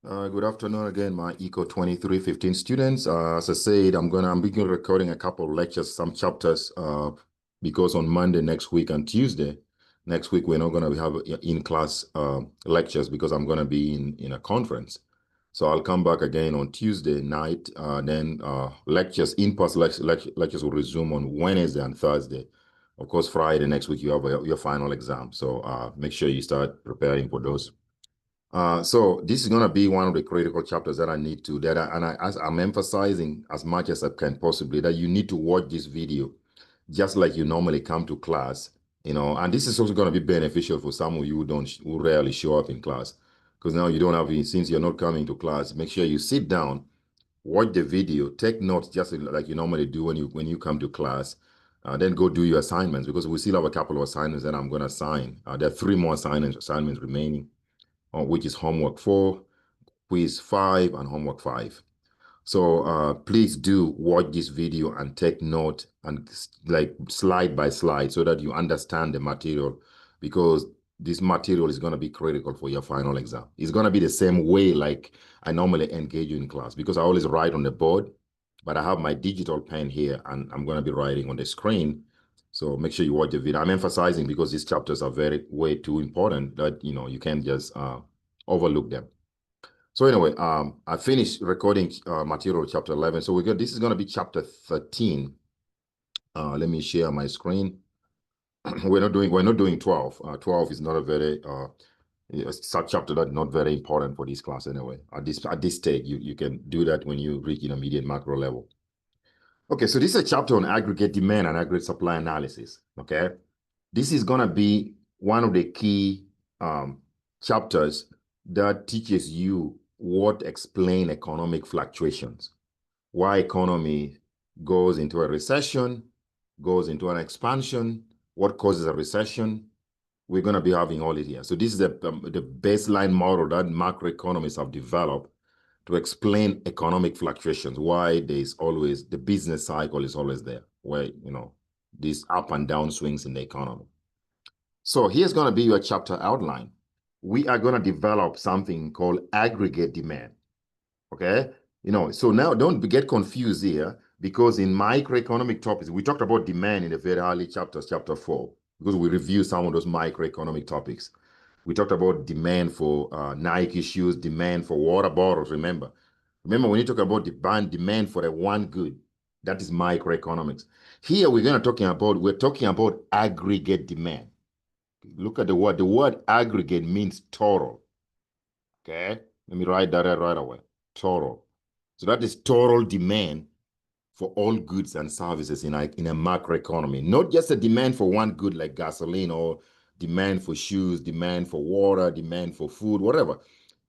Good afternoon again, my ECO 2315 students. As I said, I'm beginning recording a couple of lectures, some chapters, because on Monday next week and Tuesday next week, we're not going to have in-class lectures because I'm going to be in a conference. So I'll come back again on Tuesday night. Then lectures, in-person lectures will resume on Wednesday and Thursday. Of course, Friday next week, you have your final exam. So make sure you start preparing for those. So this is going to be one of the critical chapters that I need to, as I'm emphasizing as much as I can possibly that you need to watch this video just like you normally come to class, and this is also going to be beneficial for some of you who rarely show up in class because now you don't have, since you're not coming to class, make sure you sit down, watch the video, take notes just like you normally do when you come to class. Then go do your assignments because we still have a couple of assignments that I'm going to assign. There are 3 more assignments remaining, which is homework 4, quiz 5, and homework 5. So please do watch this video and take note and like slide by slide so that you understand the material, because this material is going to be critical for your final exam. It's going to be the same way like I normally engage you in class because I always write on the board, but I have my digital pen here and I'm going to be writing on the screen. So make sure you watch the video. I'm emphasizing because these chapters are way too important that you can't just overlook them. So anyway, I finished recording material chapter 11. So this is going to be chapter 13. Let me share my screen. We're not doing 12. 12 is not a very chapter that's not very important for this class anyway. At this stage, you can do that when you reach intermediate macro level. Okay, so this is a chapter on aggregate demand and aggregate supply analysis. Okay, this is going to be one of the key chapters that teaches you what explain economic fluctuations, why economy goes into a recession, goes into an expansion, what causes a recession. We're going to be having all it here. So this is the baseline model that macroeconomists have developed to explain economic fluctuations, why there's always the business cycle is always there, where these up and down swings in the economy. So here's going to be your chapter outline. We are going to develop something called aggregate demand. Okay? So now don't get confused here, because in microeconomic topics, we talked about demand in the very early chapters, chapter 4, because we reviewed some of those microeconomic topics. We talked about demand for Nike shoes, demand for water bottles, remember. Remember, when you talk about demand for a one good, that is microeconomics. Here we're talking about aggregate demand. Look at the word. The word aggregate means total. Okay? Let me write that right away. Total. So that is total demand for all goods and services in a macroeconomy. Not just a demand for one good like gasoline, or demand for shoes, demand for water, demand for food, whatever.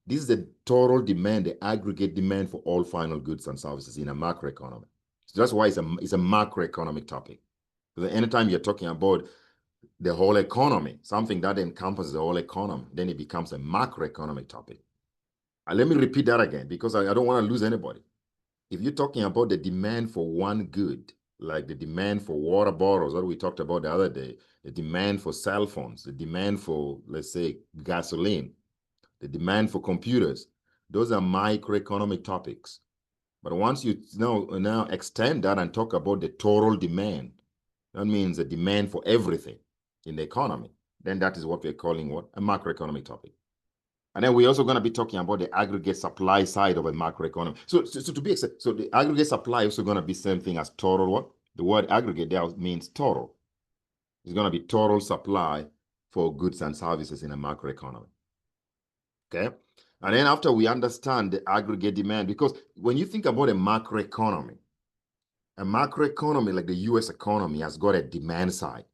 This is the total demand, the aggregate demand for all final goods and services in a macroeconomy. So that's why it's a macroeconomic topic. Because anytime you're talking about the whole economy, something that encompasses the whole economy, then it becomes a macroeconomic topic. And let me repeat that again, because I don't want to lose anybody. If you're talking about the demand for one good, like the demand for water bottles that we talked about the other day, the demand for cell phones, the demand for, let's say, gasoline, the demand for computers, those are microeconomic topics. But once you now extend that and talk about the total demand, that means the demand for everything in the economy, then that is what we're calling a macroeconomic topic. And then we're also going to be talking about the aggregate supply side of a macroeconomy. So the aggregate supply is also going to be same thing as total what? The word aggregate there means total. It's going to be total supply for goods and services in a macroeconomy. Okay? And then after we understand the aggregate demand, because when you think about a macroeconomy like the US economy has got a demand side.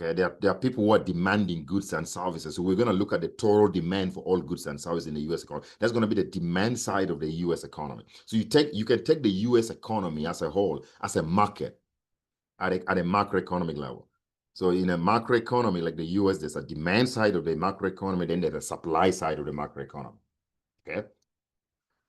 Okay, there are people who are demanding goods and services. So we're going to look at the total demand for all goods and services in the US economy. That's going to be the demand side of the US economy. So you can take the US economy as a whole, as a market at a macroeconomic level. So in a macroeconomy like the US, there's a demand side of the macroeconomy, then there's a supply side of the macroeconomy. Okay.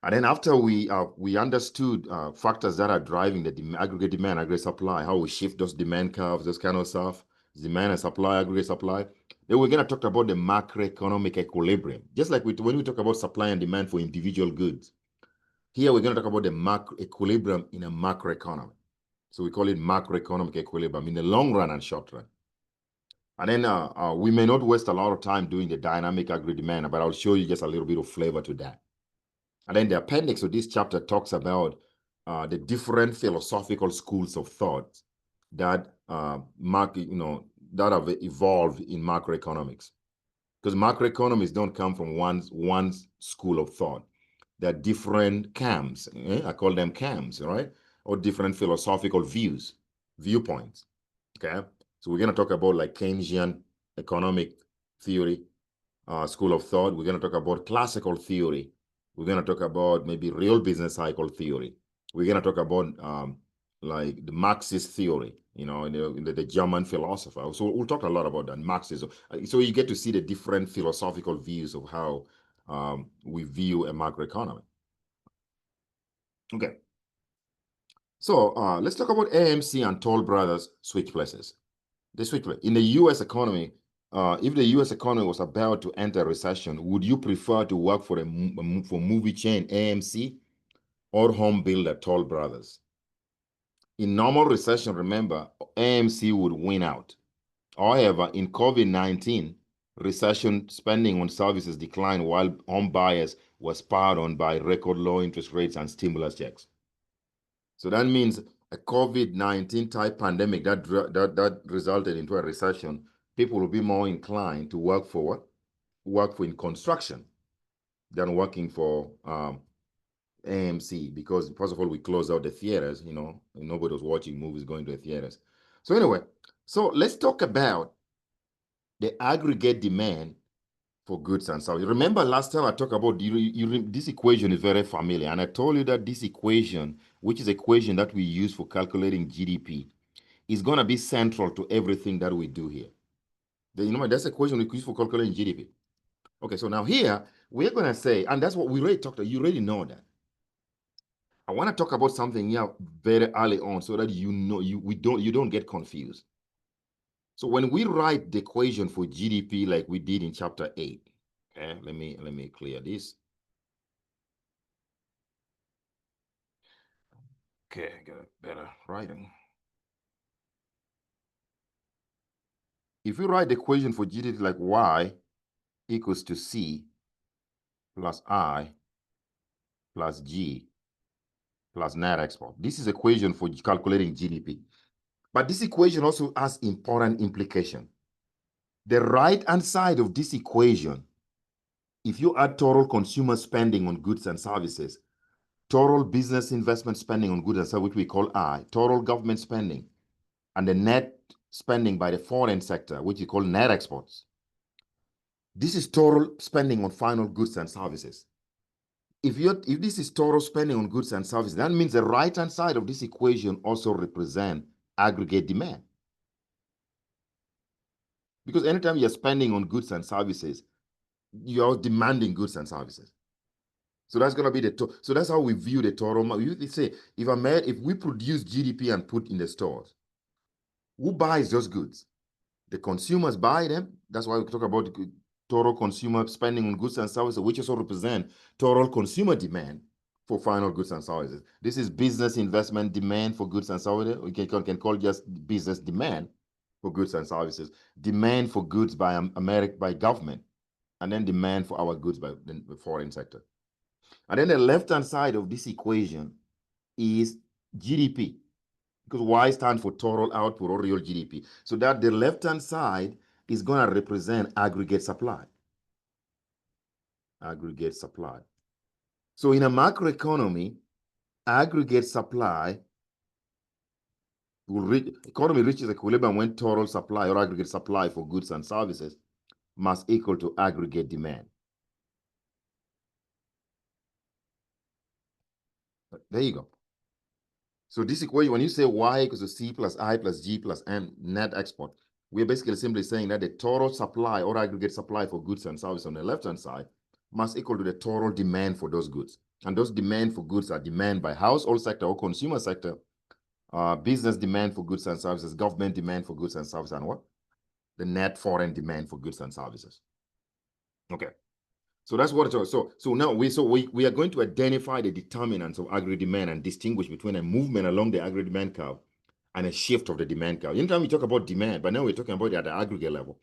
And then after we understood factors that are driving the aggregate demand, aggregate supply, how we shift those demand curves, those kind of stuff, demand and supply, aggregate supply. Then we're going to talk about the macroeconomic equilibrium. Just like when we talk about supply and demand for individual goods, here we're going to talk about the macro equilibrium in a macroeconomy. So we call it macroeconomic equilibrium in the long run and short run. And then we may not waste a lot of time doing the dynamic agri-demand, but I'll show you just a little bit of flavor to that. And then the appendix of this chapter talks about the different philosophical schools of thought that that have evolved in macroeconomics. Because macroeconomists don't come from one school of thought. There are different camps. I call them camps, right? Or different philosophical viewpoints. Okay. So we're going to talk about like Keynesian economic theory, school of thought. We're going to talk about classical theory. We're going to talk about maybe real business cycle theory. We're going to talk about like the Marxist theory, the German philosopher. So we'll talk a lot about that, Marxism. So you get to see the different philosophical views of how we view a macroeconomy. Okay. So let's talk about AMC and Toll Brothers switch places. They switch places. In the U.S. economy, if the U.S. economy was about to enter recession, would you prefer to work for movie chain AMC or home builder Toll Brothers? In normal recession, remember, AMC would win out. However, in COVID-19, recession spending on services declined while home buyers were spurred on by record low interest rates and stimulus checks. So that means a COVID-19 type pandemic that resulted into a recession, people will be more inclined to work for in construction than working for AMC, because first of all, we closed out the theaters, and nobody was watching movies going to the theaters. So anyway, so let's talk about the aggregate demand for goods and services. Remember last time I talked about this equation is very familiar, and I told you that this equation, which is equation that we use for calculating GDP, is going to be central to everything that we do here. That's the equation we use for calculating GDP. Okay, so now here we're going to say, and that's what we already talked about. You already know that. I want to talk about something here very early on so that you don't get confused. So when we write the equation for GDP like we did in chapter 8, okay, let me clear this. Okay, I got better writing. If you write the equation for GDP like Y equals to C plus I plus G plus net export, this is equation for calculating GDP. But this equation also has important implication. The right-hand side of this equation, if you add total consumer spending on goods and services, total business investment spending on goods and services, which we call I, total government spending, and the net spending by the foreign sector, which we call net exports. This is total spending on final goods and services. If this is total spending on goods and services, that means the right-hand side of this equation also represents aggregate demand. Because anytime you're spending on goods and services, you're demanding goods and services. So that's going to be so that's how we view the total. We say, if we produce GDP and put in the stores, who buys those goods? The consumers buy them. That's why we talk about total consumer spending on goods and services, which also represent total consumer demand for final goods and services. This is business investment demand for goods and services. We can call just business demand for goods and services. Demand for goods by government, and then demand for our goods by the foreign sector. And then the left-hand side of this equation is GDP, because Y stands for total output or real GDP. So that the left-hand side is going to represent aggregate supply. Aggregate supply. So in a macroeconomy, aggregate supply economy reaches equilibrium when total supply or aggregate supply for goods and services must equal to aggregate demand. There you go. So this equation, when you say Y equals to C plus I plus G plus N net export, we're basically simply saying that the total supply or aggregate supply for goods and services on the left-hand side must equal to the total demand for those goods. And those demand for goods are demand by household sector or consumer sector, business demand for goods and services, government demand for goods and services, and what? the net foreign demand for goods and services. Okay. So that's what it's so now we are going to identify the determinants of aggregate demand and distinguish between a movement along the aggregate demand curve and a shift of the demand curve. Anytime we talk about demand, but now we're talking about it at the aggregate level,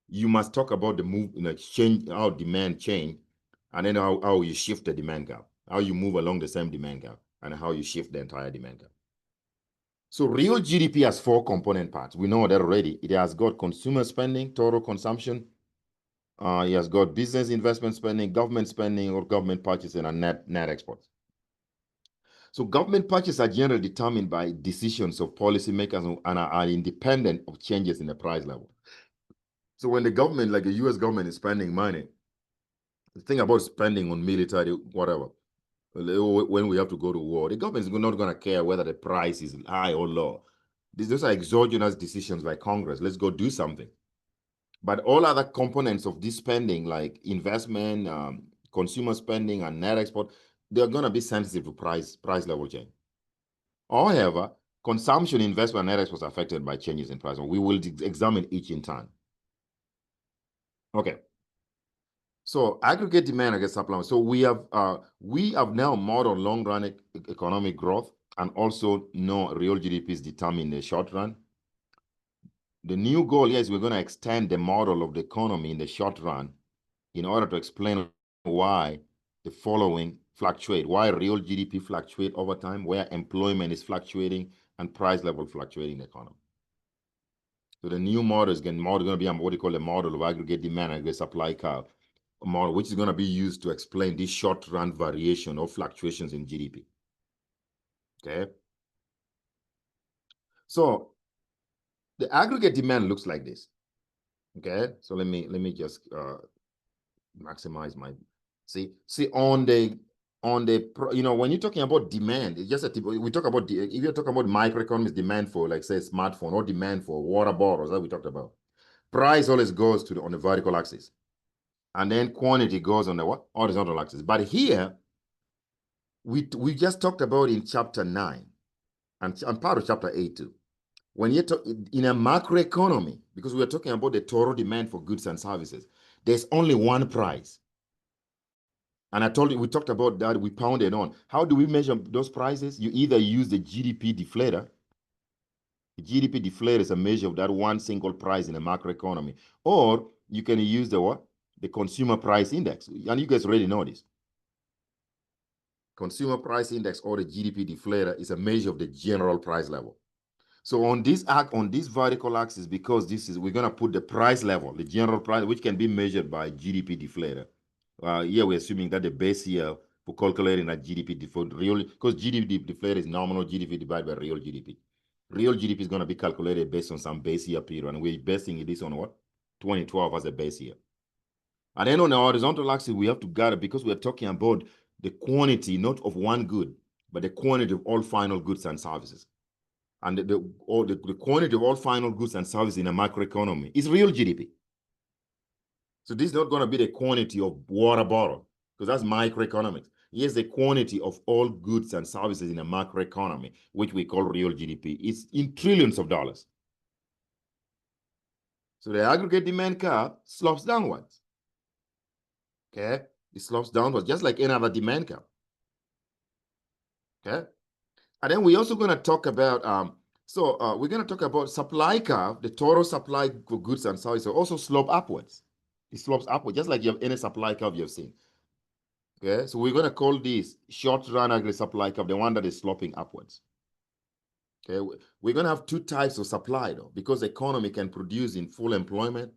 you must talk about the move, change, how demand change, and then how you shift the demand curve, how you move along the same demand curve, and how you shift the entire demand curve. So real GDP has four component parts. We know that already. It has got consumer spending, total consumption. It has got business investment spending, government spending, or government purchasing, and net exports. So government purchases are generally determined by decisions of policymakers and are independent of changes in the price level. So when the government, like the US government, is spending money, think about spending on military, whatever. When we have to go to war, the government is not going to care whether the price is high or low. Those are exogenous decisions by Congress. Let's go do something. But all other components of this spending, like investment, consumer spending, and net export, they're going to be sensitive to price level change. However, consumption, investment, and net exports are affected by changes in price. We will examine each in turn. Okay. So aggregate demand against supply. So we have now modeled long-run economic growth and also know real GDP is determined in the short run. The new goal here is we're going to extend the model of the economy in the short run in order to explain why the following fluctuate, why real GDP fluctuate over time, where employment is fluctuating, and price level fluctuating in the economy. So the new model is going to be what we call a model of aggregate demand and aggregate supply curve model, which is going to be used to explain this short-run variation or fluctuations in GDP. Okay. So the aggregate demand looks like this. Okay. So let me just maximize my see on the when you're talking about demand, it's just we talk about if you're talking about microeconomics demand for, like, say, smartphone, or demand for water bottles that we talked about. Price always goes to on the vertical axis, and then quantity goes on the what? Horizontal axis. But here we just talked about in chapter 9 and part of chapter 8 too. When you talk in a macroeconomy, because we are talking about the total demand for goods and services, there's only one price. And I told you, we talked about that, we pounded on. How do we measure those prices? You either use the GDP deflator. The GDP deflator is a measure of that one single price in a macroeconomy. Or you can use the what? The consumer price index. And you guys already know this. Consumer price index, or the GDP deflator, is a measure of the general price level. So on this vertical axis, because we're going to put the price level, the general price, which can be measured by GDP deflator. Here we're assuming that the base year for calculating that GDP deflator, because GDP deflator is nominal GDP divided by real GDP. Real GDP is going to be calculated based on some base year period, and we're basing this on what? 2012 as a base year. And then on the horizontal axis, we have to gather, because we're talking about the quantity, not of one good, but the quantity of all final goods and services. And the quantity of all final goods and services in a macroeconomy is real GDP. So this is not going to be the quantity of water bottle, because that's microeconomics. Here's the quantity of all goods and services in a macroeconomy, which we call real GDP. It's in trillions of dollars. So the aggregate demand curve slopes downwards. Okay? It slopes downwards, just like any other demand curve. Okay? And then we're also going to talk about, we're going to talk about supply curve. The total supply for goods and services also slope upwards. It slopes upwards, just like you have any supply curve you've seen. Okay, so we're going to call this short-run aggregate supply curve, the one that is sloping upwards. Okay, we're going to have two types of supply, though, because the economy can produce in full employment,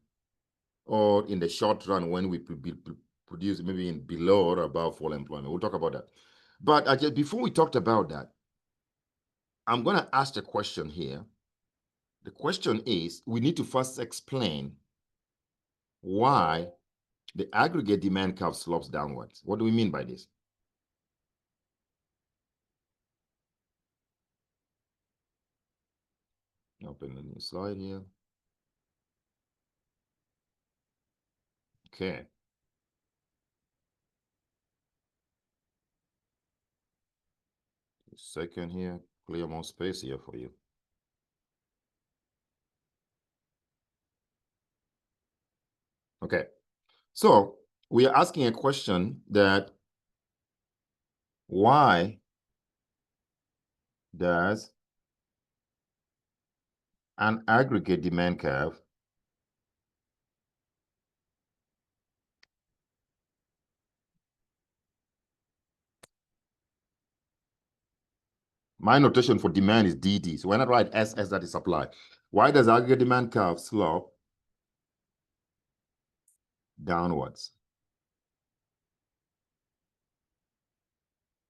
or in the short run when we produce maybe in below or above full employment. We'll talk about that. But before we talked about that, I'm going to ask a question here. The question is, we need to first explain why the aggregate demand curve slopes downwards. What do we mean by this? Open the new slide here. Okay. A second here, clear more space here for you. Okay. So we are asking a question that why does an aggregate demand curve my notation for demand is DD. So when I write SS, that is supply. Why does aggregate demand curve slope downwards?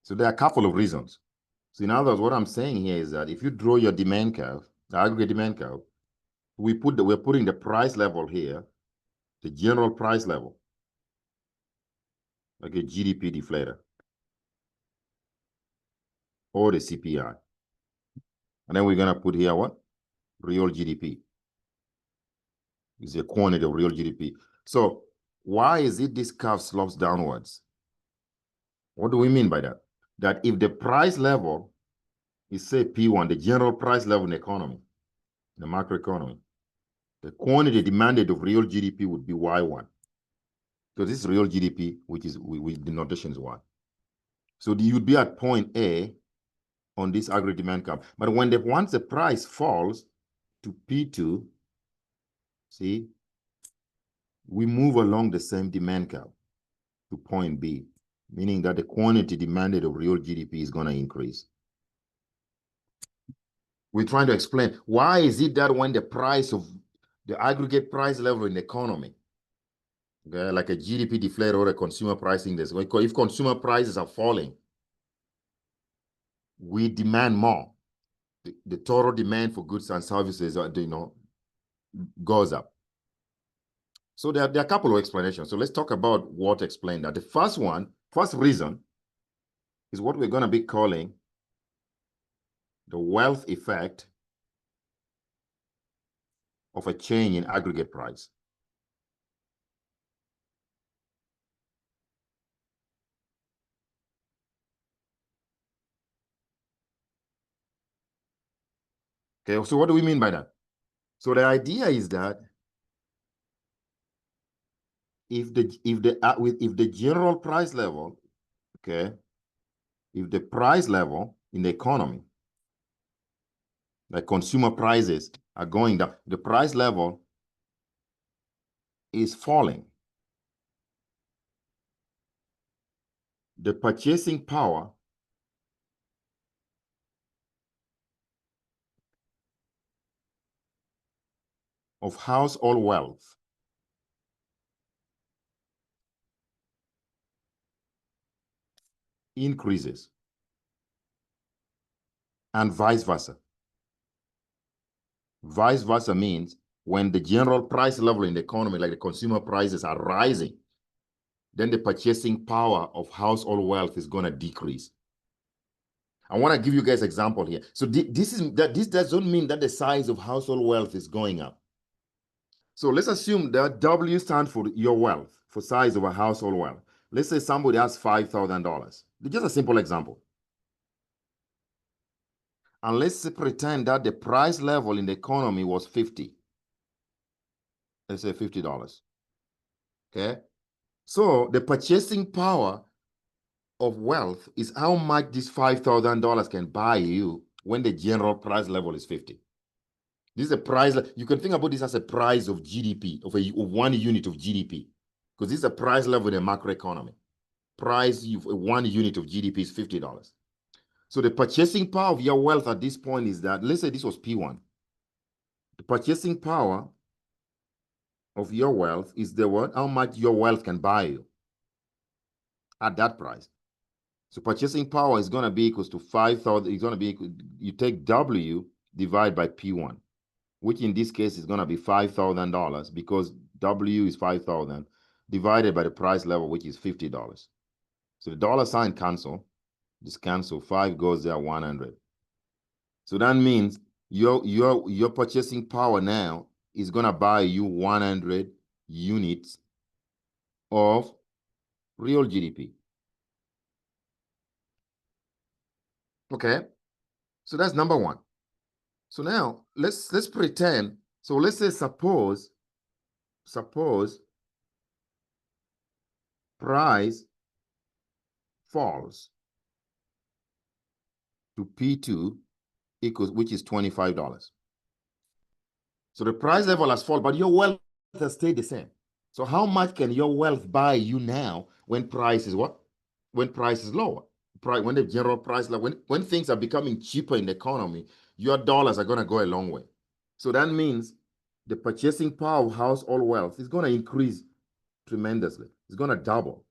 So there are a couple of reasons. So in other words, what I'm saying here is that if you draw your demand curve, the aggregate demand curve, we're putting the price level here, the general price level, like a GDP deflator, or the CPI. And then we're gonna put here what? Real GDP. Is a quantity of real GDP. So why is it this curve slopes downwards? What do we mean by that? That if the price level is say P1, the general price level in the economy, the macroeconomy, the quantity demanded of real GDP would be Y1. So this is real GDP, which is with the notation is Y. So you'd be at point A on this aggregate demand curve. But once the price falls to P2, see, we move along the same demand curve to point B, meaning that the quantity demanded of real GDP is going to increase. We're trying to explain why is it that when the price of the aggregate price level in the economy, okay, like a GDP deflator or a consumer price index, if consumer prices are falling, we demand more. The total demand for goods and services, goes up. So there are a couple of explanations. So let's talk about what explained that. The first reason is what we're going to be calling the wealth effect of a change in aggregate price. Okay, so what do we mean by that? So the idea is that if the general price level, okay, if the price level in the economy, like consumer prices are going down, the price level is falling, the purchasing power of household wealth increases, and vice versa. Vice versa means when the general price level in the economy, like the consumer prices, are rising, then the purchasing power of household wealth is going to decrease. I want to give you guys an example here. So this doesn't mean that the size of household wealth is going up. So let's assume that W stands for your wealth, for size of a household wealth. Let's say somebody has $5,000. Just a simple example. And let's pretend that the price level in the economy was 50. Let's say $50. Okay? So the purchasing power of wealth is how much this $5,000 can buy you when the general price level is 50. This is a price. You can think about this as a price of GDP, of 1 unit of GDP, because this is a price level in a macroeconomy. Price of 1 unit of GDP is $50. So the purchasing power of your wealth at this point is that, let's say this was P1. The purchasing power of your wealth is the what? How much your wealth can buy you at that price. So purchasing power is going to be equals to 5,000. It's going to be, you take W divided by P1, which in this case is going to be $5,000 because W is 5,000 divided by the price level, which is $50. So the dollar sign cancel, just cancel, 5 goes there, 100. So that means your purchasing power now is going to buy you 100 units of real GDP. Okay, so that's number one. So now let's pretend. So let's say suppose price falls to P2 equals, which is $25. So the price level has fallen, but your wealth has stayed the same. So how much can your wealth buy you now when price is what? When price is lower? When the general price, like when things are becoming cheaper in the economy, your dollars are going to go a long way. So that means the purchasing power of household wealth is going to increase tremendously. It's going to double.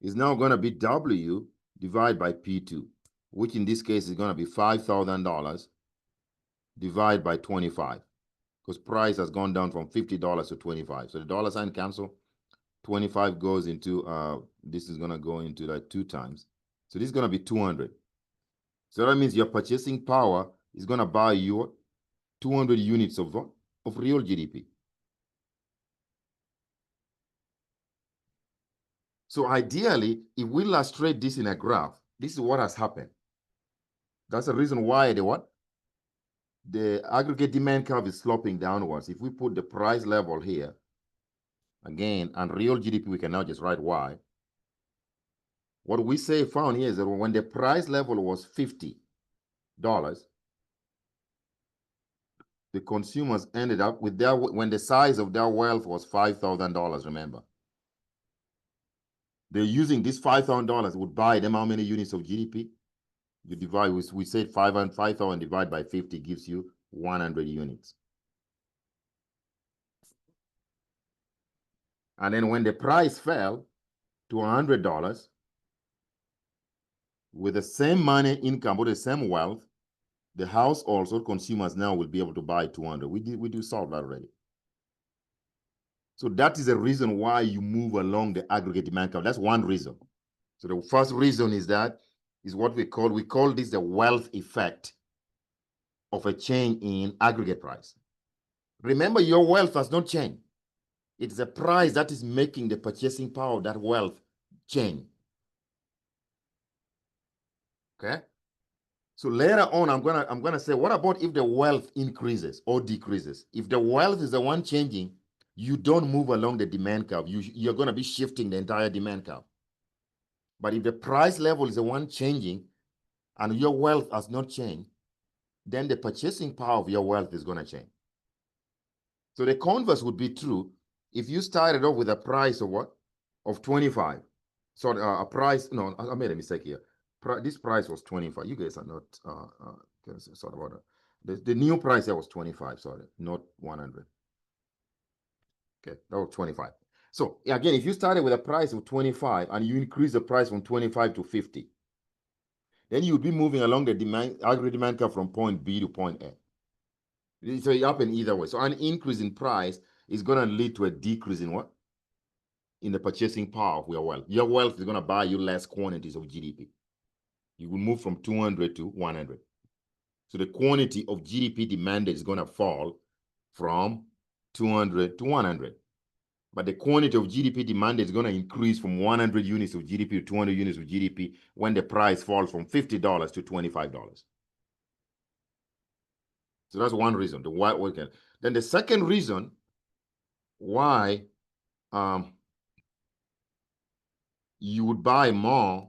It's now going to be W divided by P2, which in this case is going to be $5,000 divided by 25, because price has gone down from $50 to 25. So the dollar sign cancel. 25 goes into, this is going to go into like 2 times. So this is going to be 200. So that means your purchasing power is going to buy you 200 units of real GDP. So ideally, if we illustrate this in a graph, this is what has happened. That's the reason why the aggregate demand curve is sloping downwards. If we put the price level here, again, and real GDP, we can now just write Y. What we found here is that when the price level was $50, the consumers ended up with when the size of their wealth was $5,000, remember. They're using this $5,000 would buy them how many units of GDP? You divide, we said 5,000 divided by 50 gives you 100 units. And then when the price fell to $100, with the same money income or the same wealth, the households or consumers now will be able to buy 200. We do solve that already. So that is the reason why you move along the aggregate demand curve. That's one reason. So the first reason is what we call this the wealth effect of a change in aggregate price. Remember, your wealth has not changed. It's the price that is making the purchasing power of that wealth change. Okay? So later on, I'm gonna say, what about if the wealth increases or decreases? If the wealth is the one changing, you don't move along the demand curve. You're gonna be shifting the entire demand curve. But if the price level is the one changing and your wealth has not changed, then the purchasing power of your wealth is gonna change. So the converse would be true if you started off with a price of what? Of 25. So a price, no, I made a mistake here. This price was 25. You guys are not sort of order. The new price here was 25, sorry, not 100. Okay, that was 25. So again, if you started with a price of 25 and you increase the price from 25 to 50, then you'd be moving along the aggregate demand curve from point B to point A. So it happens either way. So an increase in price is going to lead to a decrease in what? In the purchasing power of your wealth. Your wealth is going to buy you less quantities of GDP. You will move from 200 to 100. So the quantity of GDP demanded is going to fall from 200 to 100. But the quantity of GDP demanded is going to increase from 100 units of GDP to 200 units of GDP when the price falls from $50 to $25. So that's one reason. Then the second reason why you would buy more,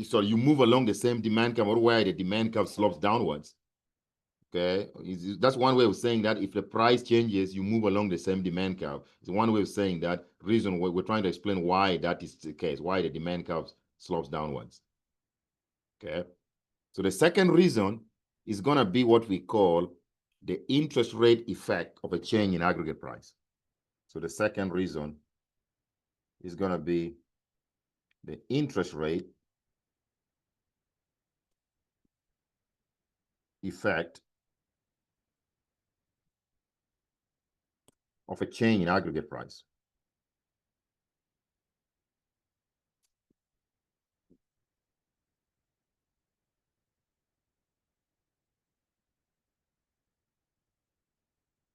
so you move along the same demand curve, or where the demand curve slopes downwards. Okay, that's one way of saying that if the price changes, you move along the same demand curve. It's one way of saying that. Reason we're trying to explain why that is the case, why the demand curve slopes downwards. Okay, so the second reason is going to be what we call the interest rate effect of a change in aggregate price. So the second reason is going to be the interest rate effect of a change in aggregate price.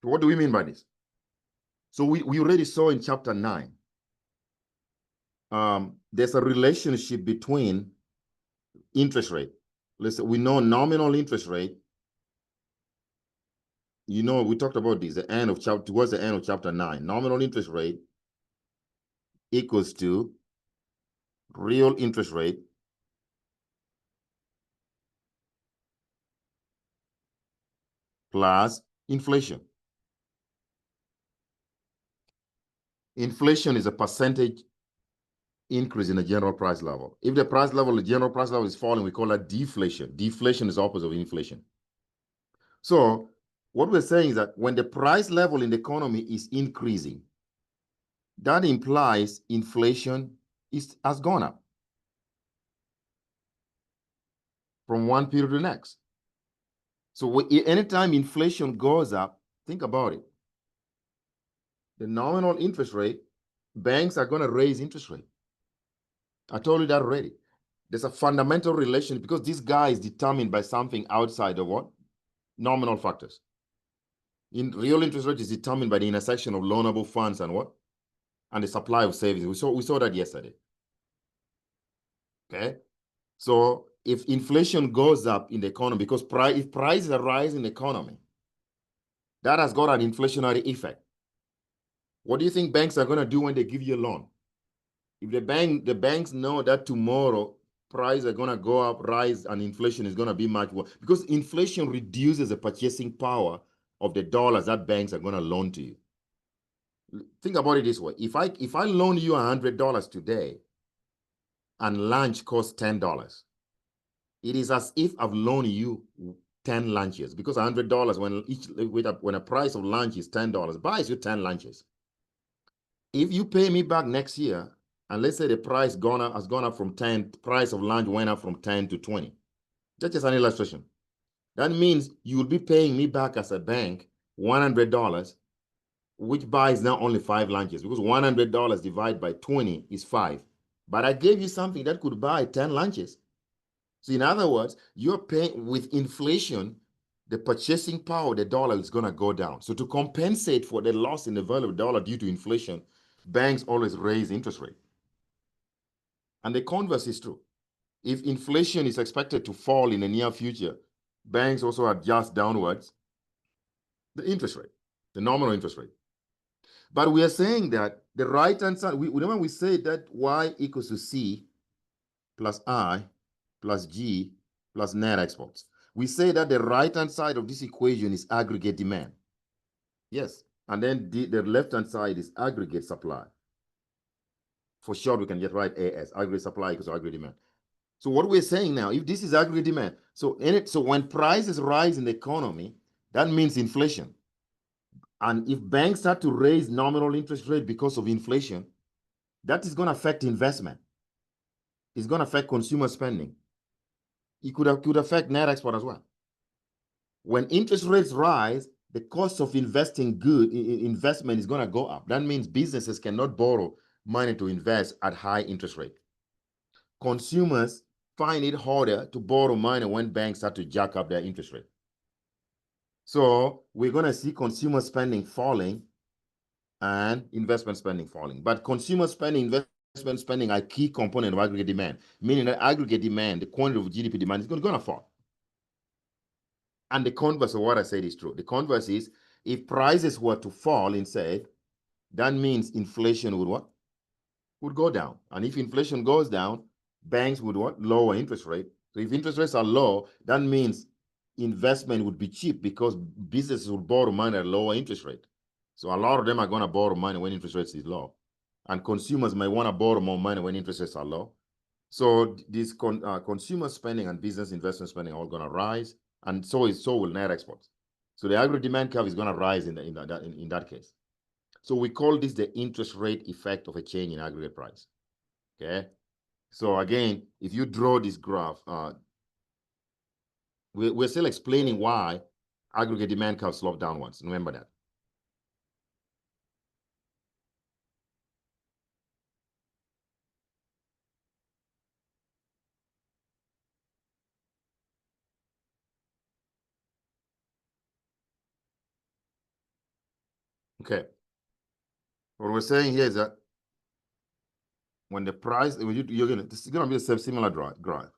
So what do we mean by this? So we already saw in chapter 9, there's a relationship between interest rate. Listen, we know nominal interest rate You know, we talked about this, the end of chapter, towards the end of chapter 9. Nominal interest rate equals to real interest rate plus inflation. Inflation is a percentage increase in the general price level. If the price level, the general price level is falling, we call that deflation. Deflation is opposite of inflation. So what we're saying is that when the price level in the economy is increasing, that implies inflation has gone up from one period to the next. So anytime inflation goes up, think about it. The nominal interest rate, banks are going to raise interest rate. I told you that already. There's a fundamental relation because this guy is determined by something outside of what? Nominal factors. In real interest rate is determined by the intersection of loanable funds and what? And the supply of savings. We saw that yesterday. Okay. So if inflation goes up in the economy, because if prices are rising in the economy, that has got an inflationary effect. What do you think banks are going to do when they give you a loan? If the banks know that tomorrow prices are going to go up, rise, and inflation is going to be much worse, because inflation reduces the purchasing power of the dollars that banks are going to loan to you. Think about it this way. If I loan you $100 today and lunch costs $10, it is as if I've loaned you 10 lunches, because $100 when a price of lunch is $10 buys you 10 lunches. If you pay me back next year, and let's say the price has gone up from 10, price of lunch went up from 10 to 20. That's just an illustration. That means you will be paying me back as a bank $100, which buys now only 5 lunches, because $100 divided by 20 is 5. But I gave you something that could buy 10 lunches. So in other words, you're paying with inflation, the purchasing power of the dollar is going to go down. So to compensate for the loss in the value of the dollar due to inflation, banks always raise interest rate. And the converse is true. If inflation is expected to fall in the near future, banks also adjust downwards the interest rate, the nominal interest rate. But we are saying that the right-hand side, remember we said that Y equals to C plus I plus G plus net exports. We say that the right-hand side of this equation is aggregate demand. Yes. And then the left-hand side is aggregate supply. For short, we can just write AS, aggregate supply equals aggregate demand. So what we're saying now, if this is aggregate demand, so when prices rise in the economy, that means inflation. And if banks start to raise nominal interest rate because of inflation, that is going to affect investment. It's going to affect consumer spending. It could affect net export as well. When interest rates rise, the cost of investment is going to go up. That means businesses cannot borrow money to invest at high interest rate. Consumers find it harder to borrow money when banks start to jack up their interest rate. So we're going to see consumer spending falling and investment spending falling. But consumer spending, investment spending are key component of aggregate demand, meaning that aggregate demand, the quantity of GDP demand, is going to fall. And the converse of what I said is true. The converse is, if prices were to fall instead, that means inflation would what? Would go down. And if inflation goes down, banks would what? Lower interest rate. So if interest rates are low, that means investment would be cheap because businesses would borrow money at a lower interest rate. So a lot of them are going to borrow money when interest rates is low. And consumers may want to borrow more money when interest rates are low. So these consumer spending and business investment spending are all going to rise, and so will net exports. So the aggregate demand curve is going to rise in that case. So we call this the interest rate effect of a change in aggregate price. Okay. So again, if you draw this graph, we're still explaining why aggregate demand curve slope downwards. Remember that. Okay. What we're saying here is that when the price, this is gonna be a similar graph.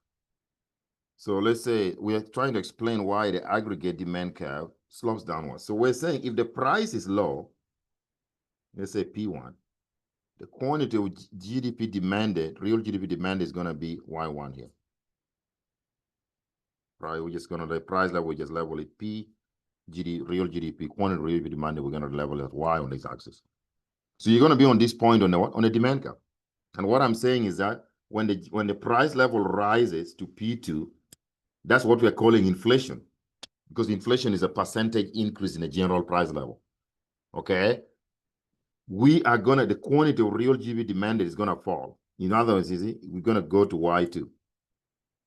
So let's say we are trying to explain why the aggregate demand curve slopes downwards. So we're saying if the price is low, let's say P1, the quantity of GDP demanded, real GDP demand is going to be Y1 here. Right? We're just going to, the price level, we just level it P, real GDP, quantity real GDP demanded, we're going to level it Y on this axis. So you're going to be on this point on the what? On the demand curve. And what I'm saying is that when the price level rises to P2, that's what we're calling inflation, because inflation is a percentage increase in the general price level. Okay? We are going to, the quantity of real GDP demanded is going to fall. In other words, we're going to go to Y2.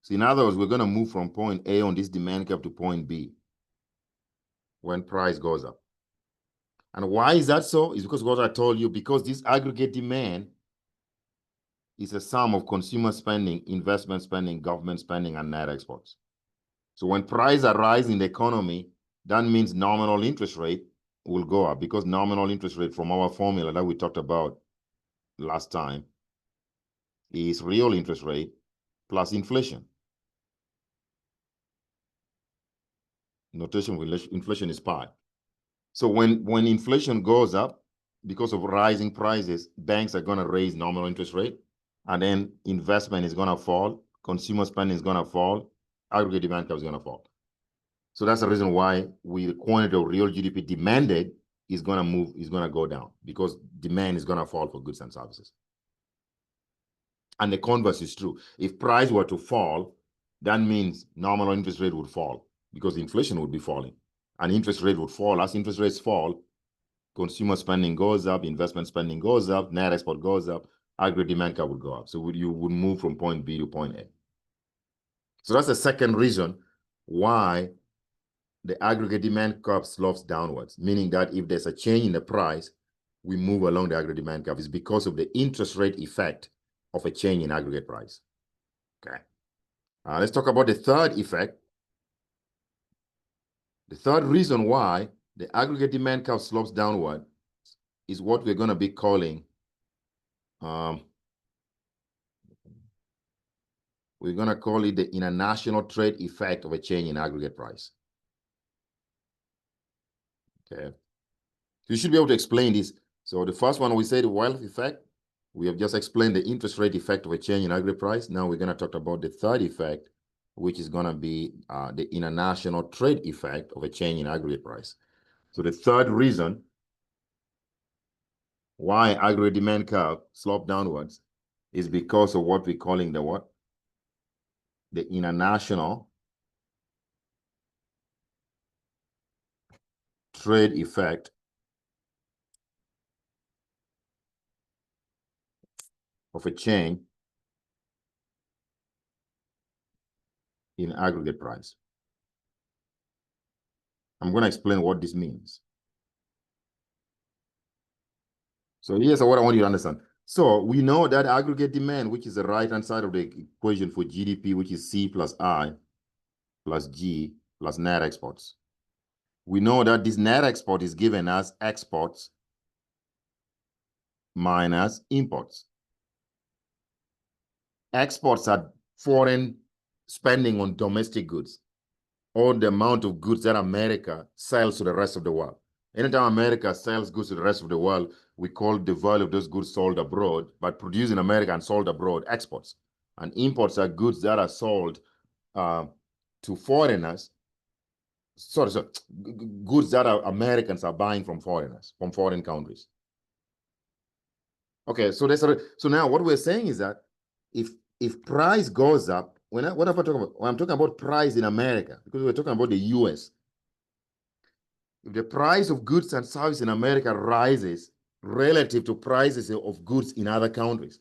So in other words, we're going to move from point A on this demand curve to point B when price goes up. And why is that so? It's because what I told you, because this aggregate demand is a sum of consumer spending, investment spending, government spending, and net exports. So when prices are rising in the economy, that means nominal interest rate will go up, because nominal interest rate from our formula that we talked about last time is real interest rate plus inflation. Notation with inflation is pi. So when inflation goes up because of rising prices, banks are going to raise nominal interest rate, and then investment is going to fall, consumer spending is going to fall, aggregate demand curve is going to fall. So that's the reason why the quantity of real GDP demanded is going to move, is going to go down, because demand is going to fall for goods and services. And the converse is true. If price were to fall, that means nominal interest rate would fall, because inflation would be falling. And interest rate would fall. As interest rates fall, consumer spending goes up, investment spending goes up, net export goes up, aggregate demand curve would go up. So you would move from point B to point A. So that's the second reason why the aggregate demand curve slopes downwards, meaning that if there's a change in the price, we move along the aggregate demand curve. It's because of the interest rate effect of a change in aggregate price. Okay. Let's talk about the third effect. The third reason why the aggregate demand curve slopes downward is what we're going to be calling, we're going to call it the international trade effect of a change in aggregate price. Okay. You should be able to explain this. So the first one, we say the wealth effect. We have just explained the interest rate effect of a change in aggregate price. Now we're going to talk about the third effect, which is going to be the international trade effect of a change in aggregate price. So the third reason why aggregate demand curve slope downwards is because of what we're calling the what? The international trade effect of a change in aggregate price. I'm going to explain what this means. So here's what I want you to understand. So we know that aggregate demand, which is the right-hand side of the equation for GDP, which is C plus I plus G plus net exports. We know that this net export is given as exports minus imports. Exports are foreign spending on domestic goods, or the amount of goods that America sells to the rest of the world. Anytime America sells goods to the rest of the world, we call the value of those goods sold abroad, but produced in America and sold abroad, exports. And imports are goods that are sold to foreigners. Sorry, goods that Americans are buying from foreigners, from foreign countries. Okay, so so now what we're saying is that if price goes up, what am I talking about? Well, I'm talking about price in America, because we're talking about the US. If the price of goods and services in America rises relative to prices of goods in other countries,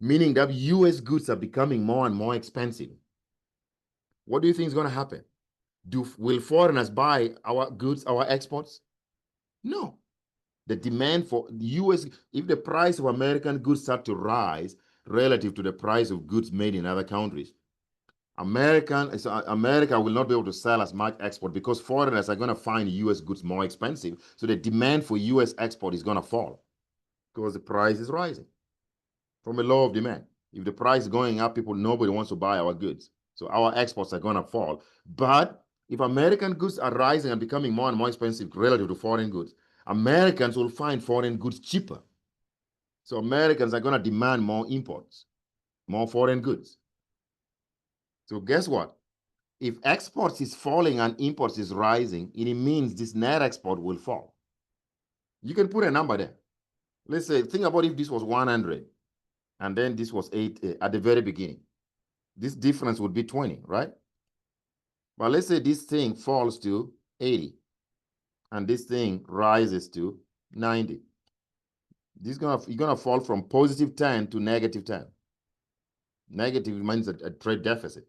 meaning that US goods are becoming more and more expensive, what do you think is going to happen? Will foreigners buy our goods, our exports? No. The demand for the US, if the price of American goods start to rise relative to the price of goods made in other countries, America will not be able to sell as much export, because foreigners are going to find US goods more expensive. So the demand for US export is going to fall, because the price is rising from a law of demand. If the price is going up, nobody wants to buy our goods. So our exports are going to fall. But If American goods are rising and becoming more and more expensive relative to foreign goods, Americans will find foreign goods cheaper. So Americans are going to demand more imports, more foreign goods. So guess what? If exports is falling and imports is rising, it means this net export will fall. You can put a number there. Let's say, think about if this was 100 and then this was 8 at the very beginning. This difference would be 20, right? But let's say this thing falls to 80 and this thing rises to 90. You're gonna fall from positive 10 to negative 10. Negative means a trade deficit.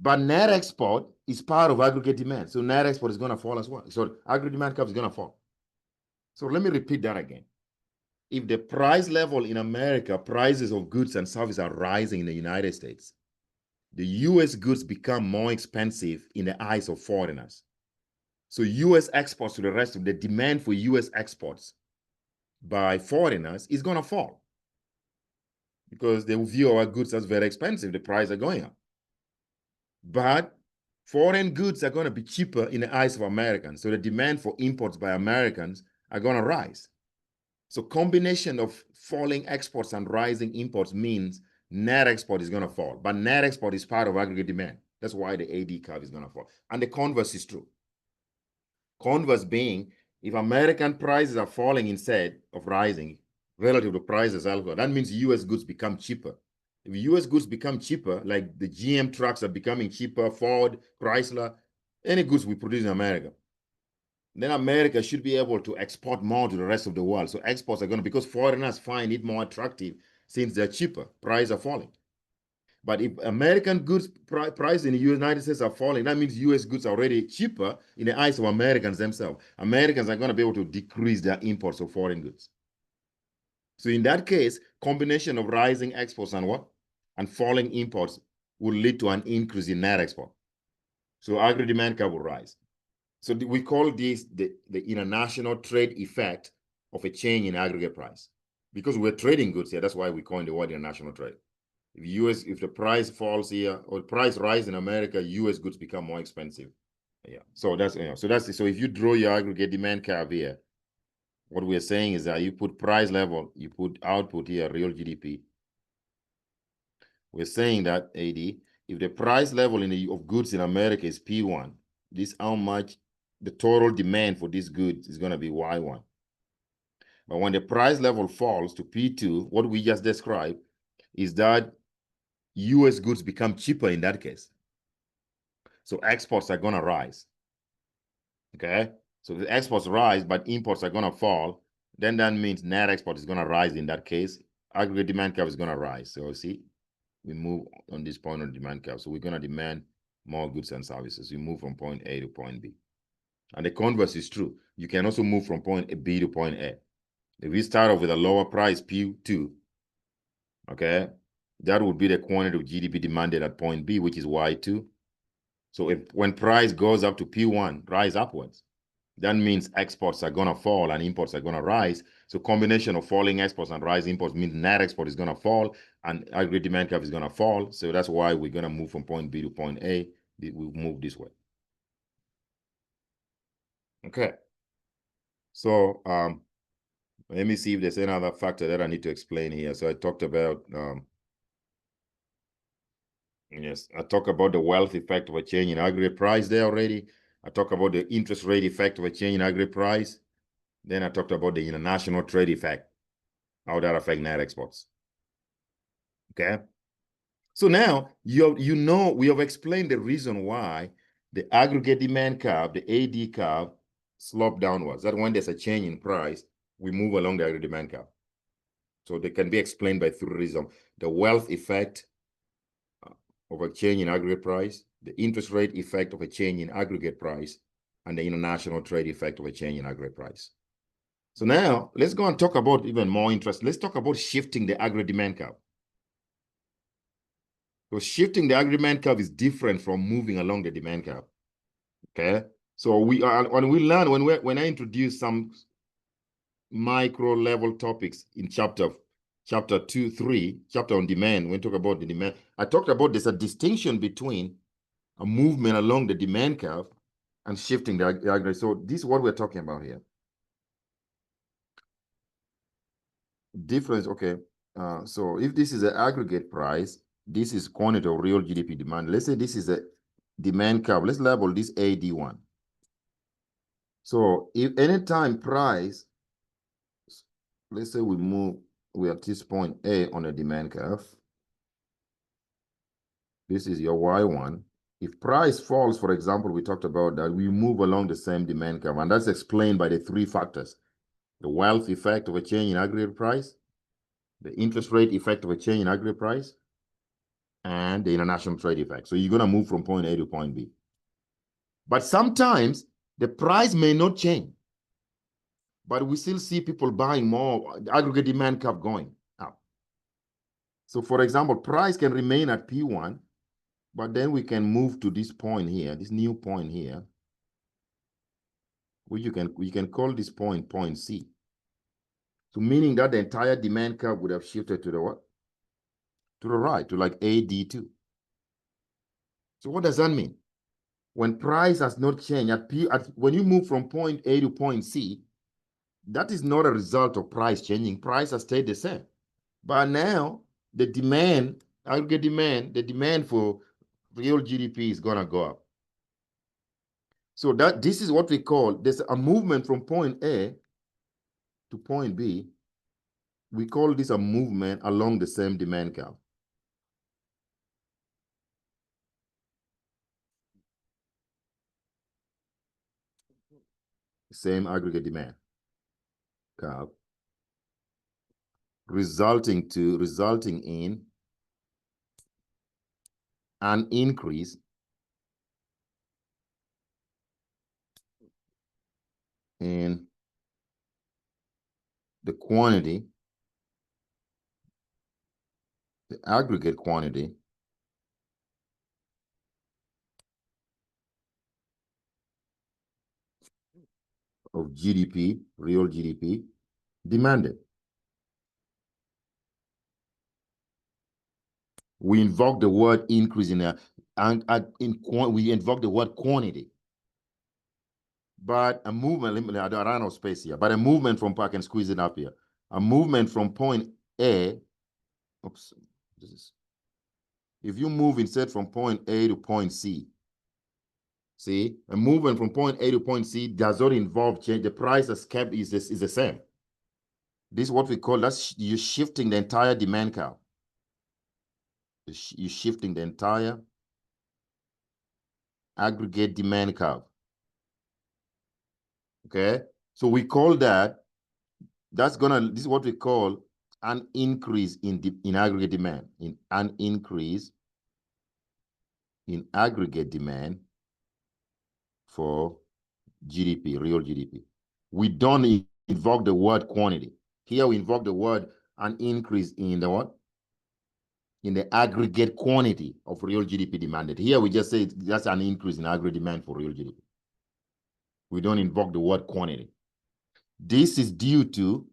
But net export is part of aggregate demand. So net export is gonna fall as well. So aggregate demand curve is gonna fall. So let me repeat that again. If the price level in America, prices of goods and services are rising in the United States, the US goods become more expensive in the eyes of foreigners. So US exports to the rest of the demand for US exports by foreigners is going to fall because they will view our goods as very expensive. The prices are going up. But foreign goods are going to be cheaper in the eyes of Americans. So the demand for imports by Americans are going to rise. So combination of falling exports and rising imports means net export is going to fall. But net export is part of aggregate demand. That's why the AD curve is going to fall. And the converse is true. Converse being, if American prices are falling instead of rising relative to prices elsewhere, that means US goods become cheaper. If US goods become cheaper, like the GM trucks are becoming cheaper, Ford, Chrysler, any goods we produce in America, then America should be able to export more to the rest of the world. So exports are going to, because foreigners find it more attractive since they're cheaper, prices are falling. But if American goods prices in the United States are falling, that means US goods are already cheaper in the eyes of Americans themselves. Americans are going to be able to decrease their imports of foreign goods. So in that case, combination of rising exports and what? And falling imports will lead to an increase in net export. So aggregate demand curve will rise. So we call this the international trade effect of a change in aggregate price. Because we're trading goods here, that's why we coined the word international trade. If the price falls here or the price rise in America, US goods become more expensive. Yeah. So so if you draw your aggregate demand curve here, what we're saying is that you put price level, you put output here, real GDP. We're saying that AD, if the price level of goods in America is P1, this how much the total demand for these goods is going to be Y1. But when the price level falls to P2, what we just described is that US goods become cheaper in that case. So exports are going to rise. Okay? So the exports rise, but imports are going to fall. Then that means net export is going to rise in that case. Aggregate demand curve is going to rise. So see, we move on this point on the demand curve. So we're going to demand more goods and services. We move from point A to point B. And the converse is true. You can also move from point B to point A. If we start off with a lower price, P2, okay, that would be the quantity of GDP demanded at point B, which is Y2. So when price goes up to P1, rise upwards, that means exports are going to fall and imports are going to rise. So combination of falling exports and rising imports means net export is going to fall and aggregate demand curve is going to fall. So that's why we're going to move from point B to point A. We move this way. Okay. So let me see if there's any other factor that I need to explain here. So I talked about, yes, I talked about the wealth effect of a change in aggregate price there already. I talked about the interest rate effect of a change in aggregate price. Then I talked about the international trade effect, how that affects net exports. Okay. So now you know we have explained the reason why the aggregate demand curve, the AD curve, slope downwards. That when there's a change in price, we move along the aggregate demand curve. So they can be explained by three reasons: the wealth effect of a change in aggregate price, the interest rate effect of a change in aggregate price, and the international trade effect of a change in aggregate price. So now let's go and talk about even more interest. Let's talk about shifting the aggregate demand curve. So shifting the aggregate demand curve is different from moving along the demand curve. Okay. So when we learn, when I introduce some micro level topics in chapter 2, 3, chapter on demand, when we talk about the demand, I talked about there's a distinction between a movement along the demand curve and shifting the aggregate. So this is what we're talking about here. Difference, okay. So if this is an aggregate price, this is quantity of real GDP demand. Let's say this is a demand curve. Let's label this AD1. So if anytime price, let's say we are at this point A on a demand curve. This is your Y1. If price falls, for example, we talked about that, we move along the same demand curve, and that's explained by the three factors: the wealth effect of a change in aggregate price, the interest rate effect of a change in aggregate price, and the international trade effect. So you're going to move from point A to point B. But sometimes the price may not change, but we still see people buying more, aggregate demand curve going up. So for example, price can remain at P1, but then we can move to this point here, this new point here, which you can call this point C. So meaning that the entire demand curve would have shifted to the what? To the right, to like AD2. So what does that mean? When price has not changed, when you move from point A to point C, that is not a result of price changing. Price has stayed the same. But now the demand, aggregate demand, the demand for real GDP is gonna go up. So this is what we call, there's a movement from point A to point B. We call this a movement along the same demand curve. Same aggregate demand curve, resulting in an increase in the quantity, the aggregate quantity of GDP, real GDP, demanded. We invoke the word increase we invoke the word quantity. But a movement, I don't know space here, but a movement from, I can squeeze it up here. A movement from point A, if you move instead from point A to point C, see, a movement from point A to point C does not involve change. The price that's kept is the same. This is what we call, you're shifting the entire demand curve. You're shifting the entire aggregate demand curve. Okay, so we call this is what we call an increase in aggregate demand, an increase in aggregate demand for GDP, real GDP. We don't invoke the word quantity. Here we invoke the word an increase in the what? In the aggregate quantity of real GDP demanded. Here we just say that's an increase in aggregate demand for real GDP. We don't invoke the word quantity. This is due to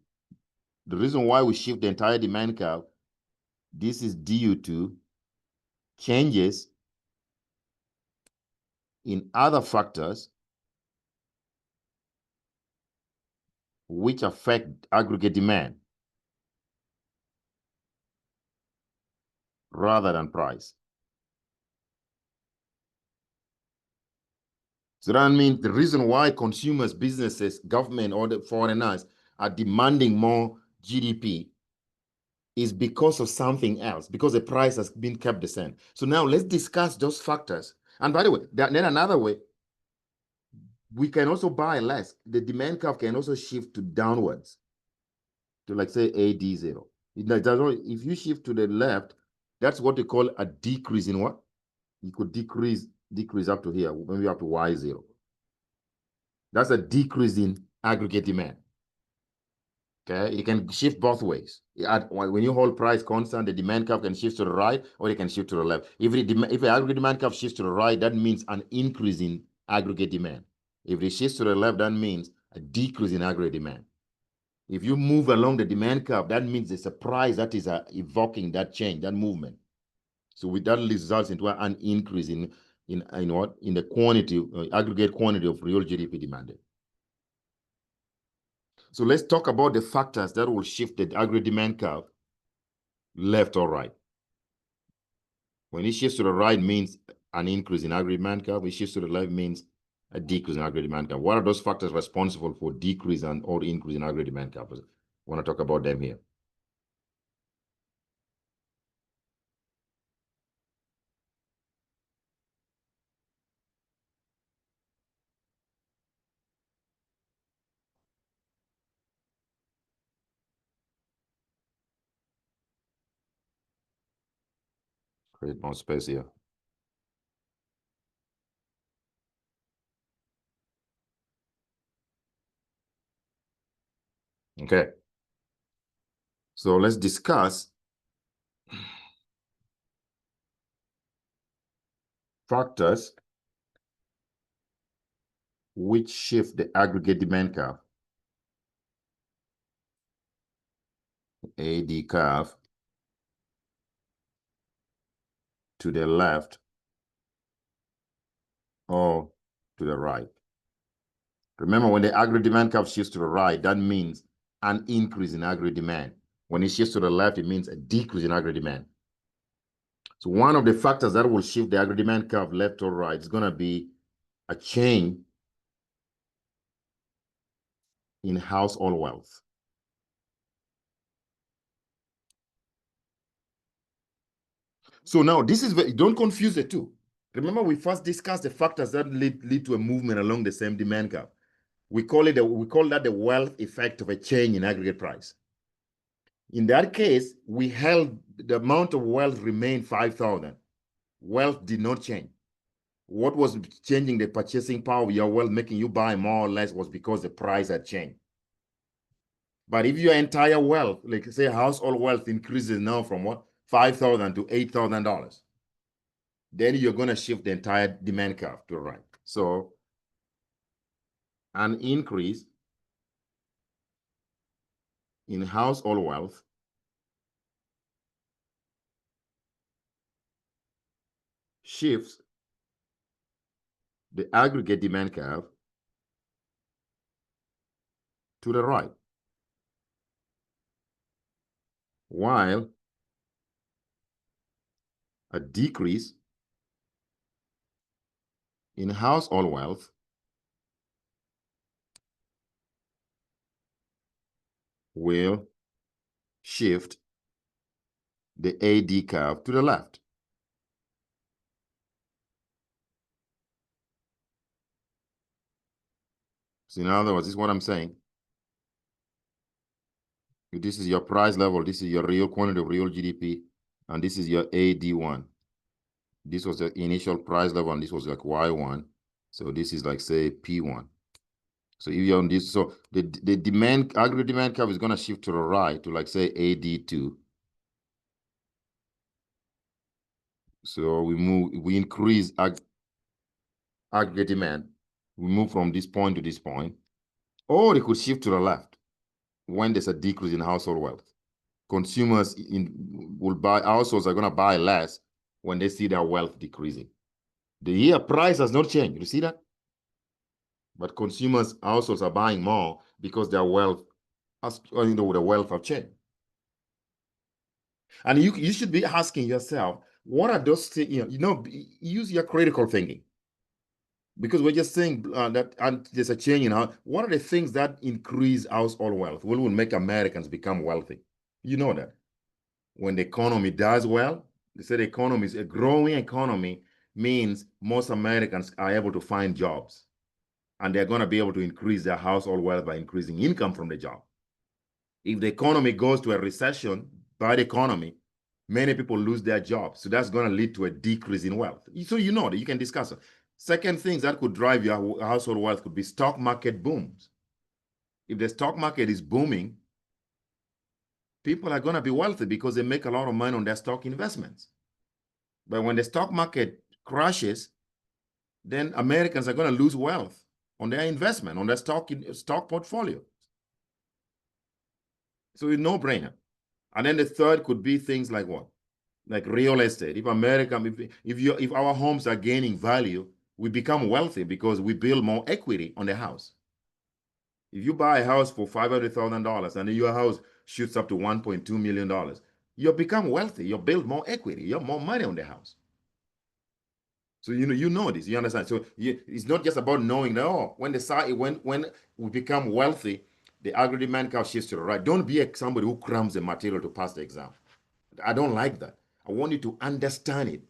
the reason why we shift the entire demand curve. This is due to changes in other factors which affect aggregate demand rather than price. So that means the reason why consumers, businesses, government, or the foreigners are demanding more GDP is because of something else, because the price has been kept the same. So now let's discuss those factors. And by the way, then another way, we can also buy less. The demand curve can also shift to downwards, to like say AD0. If you shift to the left, that's what they call a decrease in what? You could decrease up to here, when we up to Y0. That's a decrease in aggregate demand. Okay, it can shift both ways. When you hold price constant, the demand curve can shift to the right or it can shift to the left. If the aggregate demand curve shifts to the right, that means an increase in aggregate demand. If it shifts to the left, that means a decrease in aggregate demand. If you move along the demand curve, that means there's a price that is, evoking that change, that movement. So that results into an increase in aggregate demand. So we call that an increase in aggregate demand. So now let's discuss those factors. And by the way, then another way, we can also buy less. The demand curve can also shift to downwards, to like say AD0. That's a decrease in aggregate demand. in what? In the quantity, aggregate quantity of real GDP demanded. So let's talk about the factors that will shift the aggregate demand curve left or right. When it shifts to the right means an increase in aggregate demand curve. When it shifts to the left means a decrease in aggregate demand curve. What are those factors responsible for decrease and or increase in aggregate demand curve? I want to talk about them here. Create more space here. Okay. So let's discuss factors which shift the aggregate demand curve, AD curve, to the left or to the right. Remember, when the aggregate demand curve shifts to the right, that means an increase in aggregate demand. When it shifts to the left, it means a decrease in aggregate demand. So one of the factors that will shift the aggregate demand curve left or right is going to be a change in household wealth. So now this is very, don't confuse the two. Remember, we first discussed the factors that lead to a movement along the same demand curve. We call that the wealth effect of a change in aggregate price. In that case, we held the amount of wealth remained 5,000. Wealth did not change. What was changing the purchasing power of your wealth, making you buy more or less, was because the price had changed. But if your entire wealth, like say household wealth, increases now from what, $5,000 to $8,000, then you're going to shift the entire demand curve to the right. So an increase in household wealth shifts the aggregate demand curve to the right, while a decrease in household wealth will shift the AD curve to the left. So in other words, this is what I'm saying. This is your price level. This is your real quantity of real GDP. And this is your AD1. This was the initial price level, and this was like Y1. So this is like, say, P1. So if you're on this, so the demand, aggregate demand curve is going to shift to the right to like, say, AD2. So we increase aggregate demand. We move from this point to this point. Or it could shift to the left when there's a decrease in household wealth. Consumers will buy, households are going to buy less when they see their wealth decreasing. The year price has not changed. You see that? But consumers, households are buying more because their wealth has, the wealth have changed. And you should be asking yourself, what are those things, use your critical thinking. Because we're just saying that and there's a change in how, what are the things that increase household wealth? What will make Americans become wealthy? You know that. When the economy does well, they say the economy is a growing economy means most Americans are able to find jobs. And they're going to be able to increase their household wealth by increasing income from the job. If the economy goes to a recession, bad economy, many people lose their jobs. So that's going to lead to a decrease in wealth. So you know that you can discuss it. Second things that could drive your household wealth could be stock market booms. If the stock market is booming, people are going to be wealthy because they make a lot of money on their stock investments. But when the stock market crashes, then Americans are going to lose wealth on their investment, on their stock portfolio. So it's no-brainer. And then the third could be things like what? like real estate. If America, if our homes are gaining value, we become wealthy because we build more equity on the house. If you buy a house for $500,000 and your house shoots up to $1.2 million, you become wealthy. You build more equity. You have more money on the house. So you know this. You understand. So it's not just about knowing that. Oh, when we become wealthy, the aggregate demand curve shifts to the right. Don't be somebody who crams the material to pass the exam. I don't like that. I want you to understand it.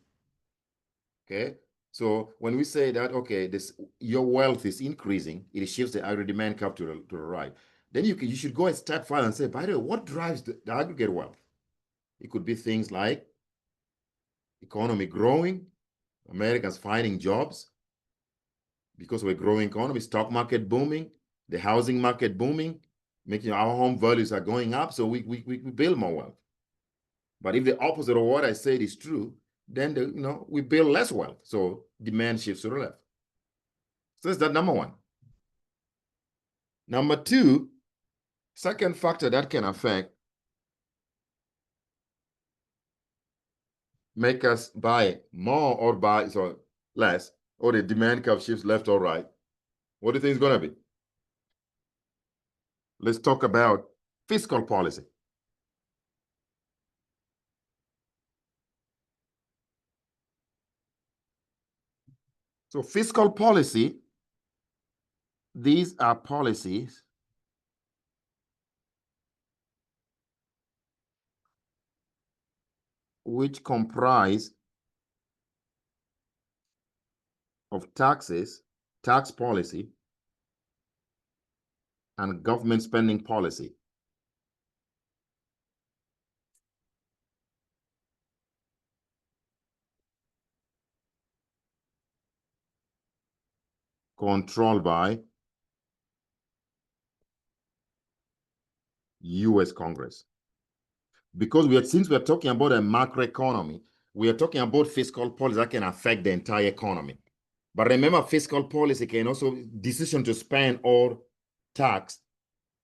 Okay. So when we say that, okay, your wealth is increasing, it shifts the aggregate demand curve to the right. Then you should go a step further and say, by the way, what drives the aggregate wealth? It could be things like economy growing, Americans finding jobs because we're growing economy, stock market booming, the housing market booming, making our home values are going up, so we build more wealth. But if the opposite of what I said is true, then we build less wealth, so demand shifts to the left. So that's that number one. Number two, second factor that can affect, make us buy more or buy less, or the demand curve shifts left or right. What do you think it's going to be? Let's talk about fiscal policy. So fiscal policy, these are policies which comprise of taxes, tax policy, and government spending policy. Controlled by US Congress. Because since we're talking about a macroeconomy, we are talking about fiscal policy that can affect the entire economy. But remember, fiscal policy can also, decision to spend or tax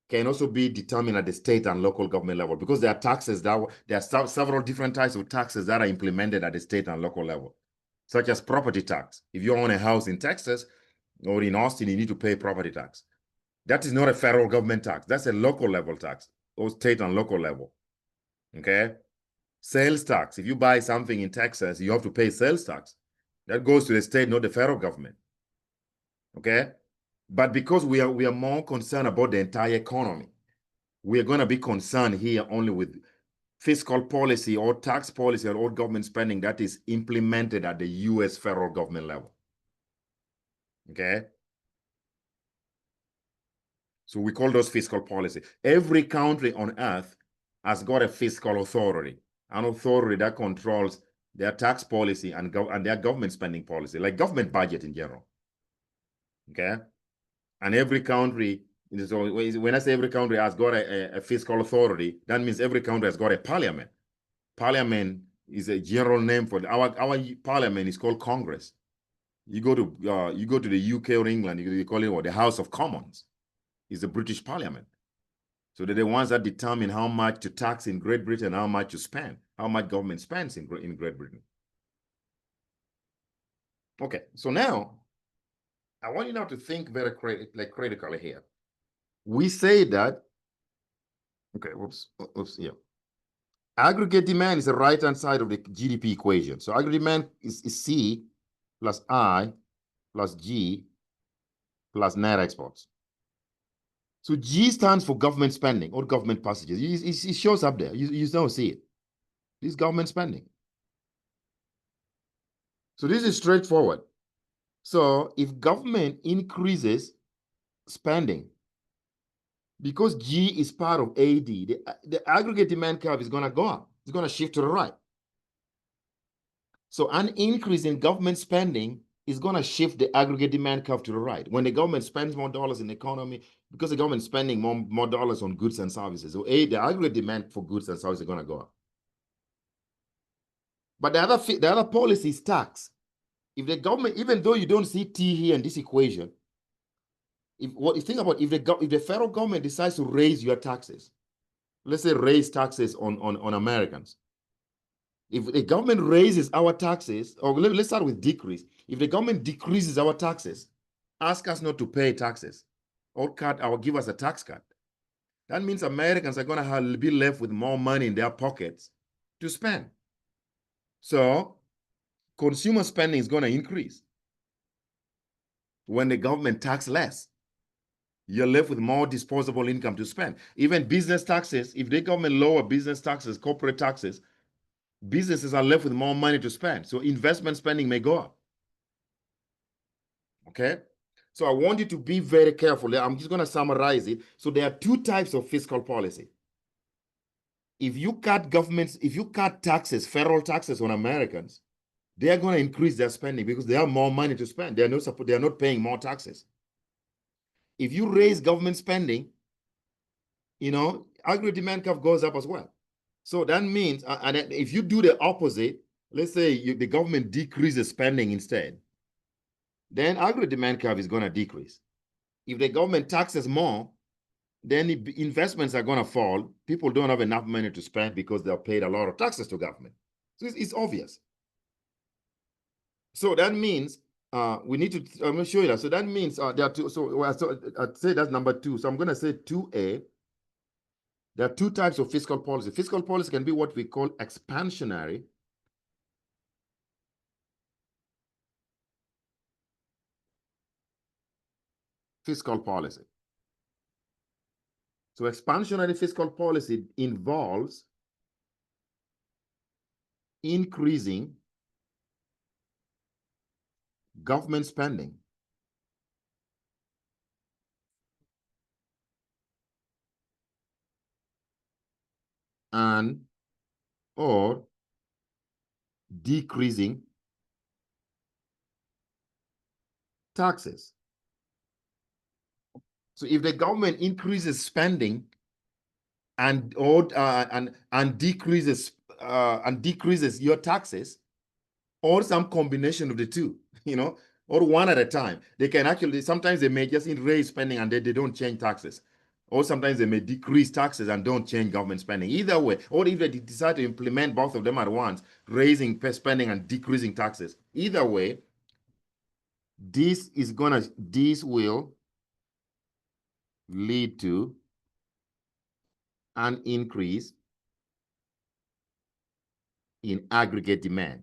can also be determined at the state and local government level, because there are taxes there are several different types of taxes that are implemented at the state and local level, such as property tax. If you own a house in Texas or in Austin, you need to pay property tax. That is not a federal government tax. That's a local level tax, or state and local level. Okay. Sales tax. If you buy something in Texas, you have to pay sales tax. That goes to the state, not the federal government. Okay. But because we are more concerned about the entire economy, we are going to be concerned here only with fiscal policy or tax policy or government spending that is implemented at the US federal government level. Okay. So we call those fiscal policy. Every country on earth has got a fiscal authority, an authority that controls their tax policy and their government spending policy, like government budget in general. Okay. And every country, so when I say every country has got a fiscal authority, that means every country has got a parliament. Parliament is a general name for our parliament is called Congress. You go to the UK or England, you call it the House of Commons. It's the British Parliament. So they're the ones that determine how much to tax in Great Britain, how much to spend, how much government spends in Great Britain. Okay, so now I want you now to think very critically here. We say that, okay, yeah. Aggregate demand is the right-hand side of the GDP equation. So aggregate demand is C plus I plus G plus net exports. So G stands for government spending or government passages. It shows up there. You don't see it. This is government spending. So this is straightforward. So if government increases spending, because G is part of AD, the aggregate demand curve is going to go up. It's going to shift to the right. So an increase in government spending is going to shift the aggregate demand curve to the right. When the government spends more dollars in the economy, because the government is spending more dollars on goods and services, so the aggregate demand for goods and services is going to go up. But the other policy is tax. If the government, even though you don't see T here in this equation, if the federal government decides to raise your taxes, let's say raise taxes on Americans, If the government raises our taxes, or let's start with decrease. If the government decreases our taxes, ask us not to pay taxes, or give us a tax cut, that means Americans are going to be left with more money in their pockets to spend. So consumer spending is going to increase. When the government tax less, you're left with more disposable income to spend. Even business taxes, if the government lower business taxes, corporate taxes, businesses are left with more money to spend. So investment spending may go up. Okay? So I want you to be very careful. I'm just going to summarize it. So there are two types of fiscal policy. If you cut taxes, federal taxes on Americans, they are going to increase their spending because they have more money to spend. They are not paying more taxes. If you raise government spending, aggregate demand curve goes up as well. So that means, and if you do the opposite, let's say the government decreases spending instead, then aggregate demand curve is going to decrease. If the government taxes more, then the investments are going to fall. People don't have enough money to spend because they're paid a lot of taxes to government. So it's obvious. So that means we need to, I'm going to show you that. So that means there are two, so I'd say that's number two. So I'm going to say 2A. There are two types of fiscal policy. Fiscal policy can be what we call expansionary fiscal policy. So expansionary fiscal policy involves increasing government spending or decreasing taxes. So if the government increases spending and decreases your taxes, or some combination of the two, or one at a time, they can actually, sometimes they may just raise spending and they don't change taxes. Or sometimes they may decrease taxes and don't change government spending. Either way, or if they decide to implement both of them at once, raising spending and decreasing taxes. Either way, this will lead to an increase in aggregate demand.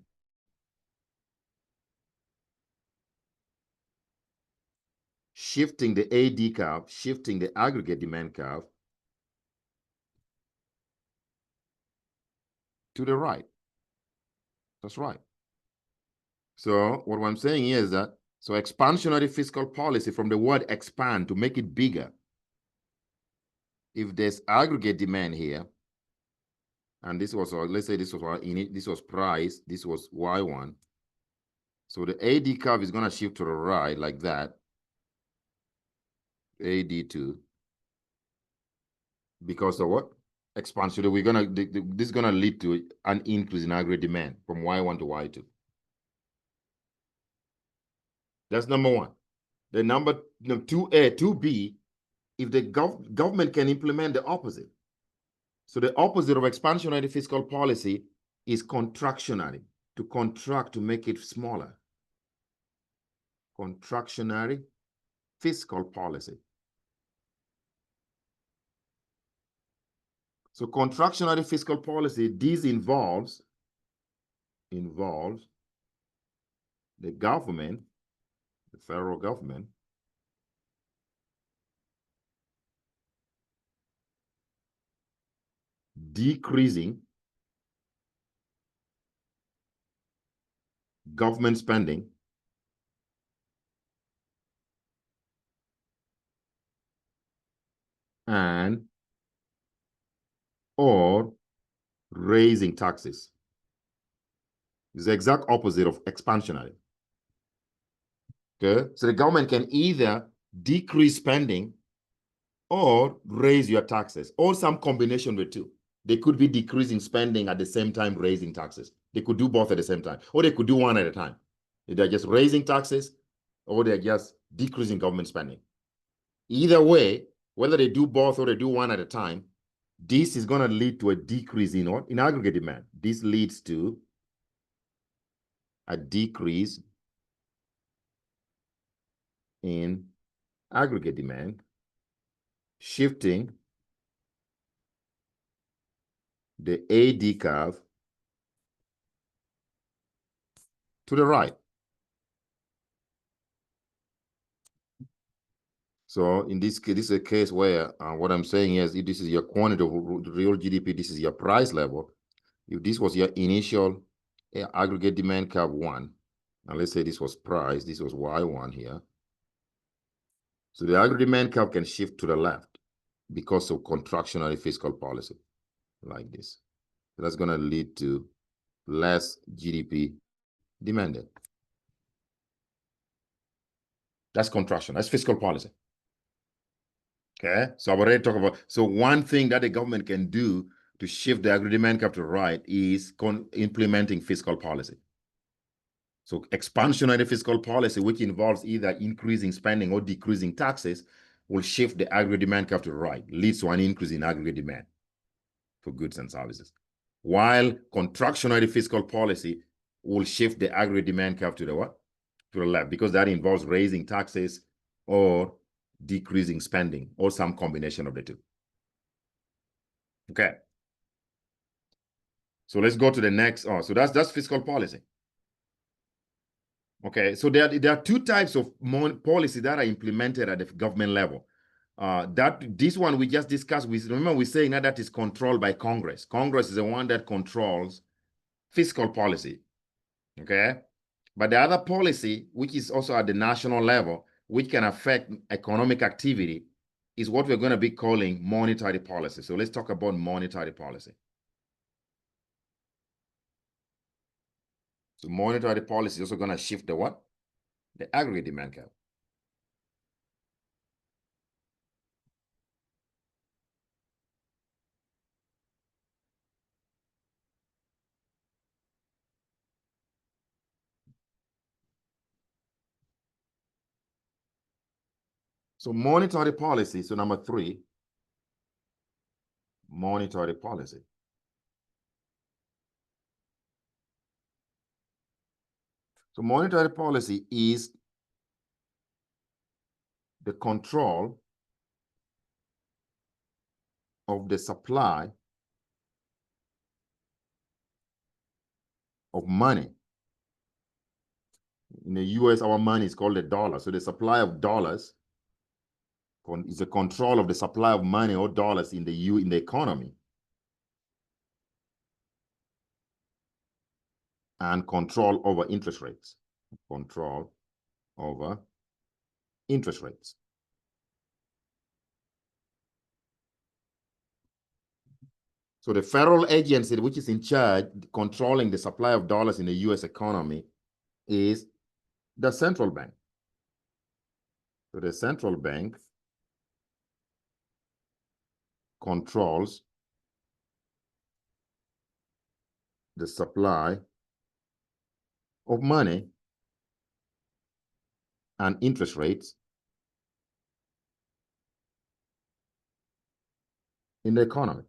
Shifting the AD curve, shifting the aggregate demand curve to the right. That's right. So what I'm saying here is that, so expansionary fiscal policy, from the word expand, to make it bigger. If there's aggregate demand here, and this was, let's say this was price, this was Y1. So the AD curve is going to shift to the right like that, AD2, because of what? Expansion. This is gonna lead to an increase in aggregate demand from Y1 to Y2. That's number one. The number 2A, 2B, if the government can implement the opposite. So the opposite of expansionary fiscal policy is contractionary, to contract, to make it smaller. Contractionary fiscal policy. So contractionary fiscal policy, this involves the government, the federal government, decreasing government spending or raising taxes. It's the exact opposite of expansionary. Okay, so the government can either decrease spending or raise your taxes, or some combination of the two. They could be decreasing spending at the same time raising taxes. They could do both at the same time, or they could do one at a time. They're just raising taxes or they're just decreasing government spending. Either way, whether they do both or they do one at a time, this is going to lead to a decrease in what? In aggregate demand. This leads to a decrease in aggregate demand, shifting the AD curve to the right. So in this case, this is a case where what I'm saying is, if this is your quantity of real GDP, this is your price level. If this was your initial aggregate demand curve 1, and let's say this was price, this was Y1 here. So the aggregate demand curve can shift to the left because of contractionary fiscal policy, like this. So that's going to lead to less GDP demanded. That's contraction. That's fiscal policy. Okay, so I've already talked about. So one thing that the government can do to shift the aggregate demand curve to the right is implementing fiscal policy. So expansionary fiscal policy, which involves either increasing spending or decreasing taxes, will shift the aggregate demand curve to the right, leads to an increase in aggregate demand for goods and services. While contractionary fiscal policy will shift the aggregate demand curve to the what? To the left, because that involves raising taxes or decreasing spending, or some combination of the two. Okay. So let's go to the next. Oh, so that's fiscal policy. Okay, so there are two types of policy that are implemented at the government level. This one we just discussed. Remember we're saying that is controlled by Congress. Congress is the one that controls fiscal policy. Okay, but the other policy, which is also at the national level, which can affect economic activity, is what we're going to be calling monetary policy. So let's talk about monetary policy. So monetary policy is also going to shift the what? The aggregate demand curve. So monetary policy, so number 3, monetary policy. So monetary policy is the control of the supply of money. In the US, our money is called the dollar. So the supply of dollars is the control of the supply of money or dollars in the economy. And control over interest rates. Control over interest rates. So the federal agency which is in charge controlling the supply of dollars in the US economy is the central bank. So the central bank controls the supply of money and interest rates in the economy.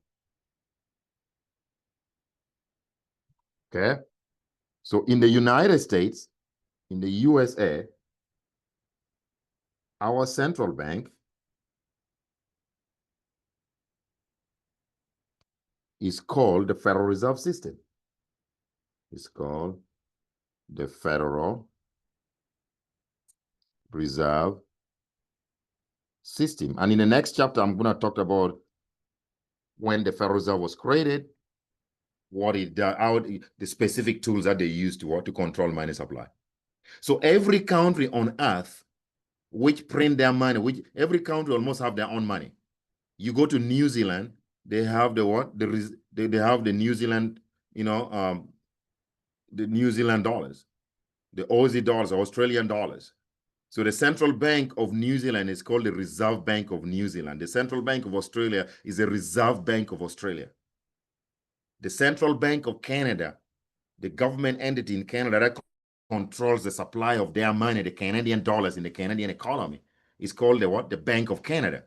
Okay? So in the United States, in the USA, our central bank is called the Federal Reserve System. It's called the Federal Reserve System. And in the next chapter, I'm going to talk about when the Federal Reserve was created, what it does, the specific tools that they use to control money supply. So every country on earth which print their money, every country almost have their own money. You go to New Zealand, they have the what? They have the New Zealand, the New Zealand dollars, the Aussie dollars, Australian dollars. So the Central Bank of New Zealand is called the Reserve Bank of New Zealand. The Central Bank of Australia is the Reserve Bank of Australia. The Central Bank of Canada, the government entity in Canada that controls the supply of their money, the Canadian dollars in the Canadian economy, is called the what? The Bank of Canada.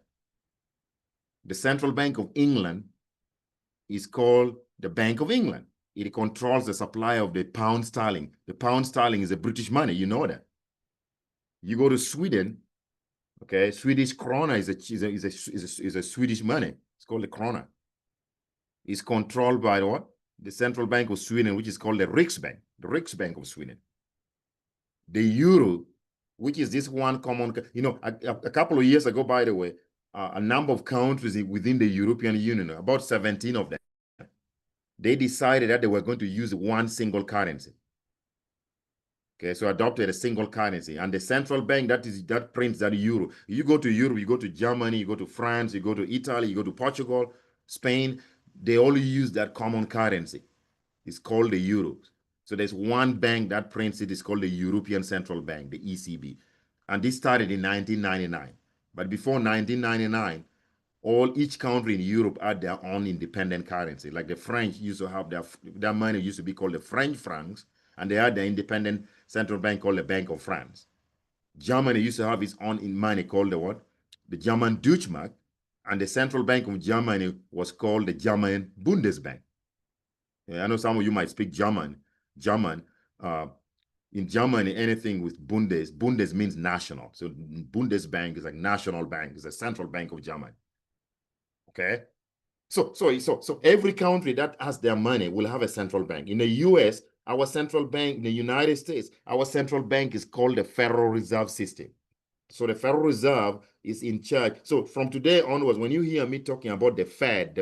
The Central Bank of England is called the Bank of England. It controls the supply of the pound sterling. The pound sterling is a British money, you know that. You go to Sweden, okay, Swedish krona is a Swedish money. It's called the krona. It's controlled by what? The Central Bank of Sweden, which is called the Riksbank of Sweden. The euro, which is this one common, a couple of years ago, by the way, a number of countries within the European Union, about 17 of them, they decided that they were going to use one single currency. Okay, so adopted a single currency, and the central bank that prints that euro. You go to Europe, you go to Germany, you go to France, you go to Italy, you go to Portugal, Spain. They all use that common currency. It's called the euro. So there's one bank that prints it. It's called the European Central Bank, the ECB, and this started in 1999. But before 1999, each country in Europe had their own independent currency. Like the French used to have their money used to be called the French francs, and they had their independent central bank called the Bank of France. Germany used to have its own money called the what? The German Deutschmark, and the central bank of Germany was called the German Bundesbank. I know some of you might speak German. In Germany, anything with Bundes means national. So Bundesbank is like national bank, it's a central bank of Germany. Okay. So every country that has their money will have a central bank. In the US, our central bank, in the United States, our central bank is called the Federal Reserve System. So the Federal Reserve is in charge. So from today onwards, when you hear me talking about the Fed,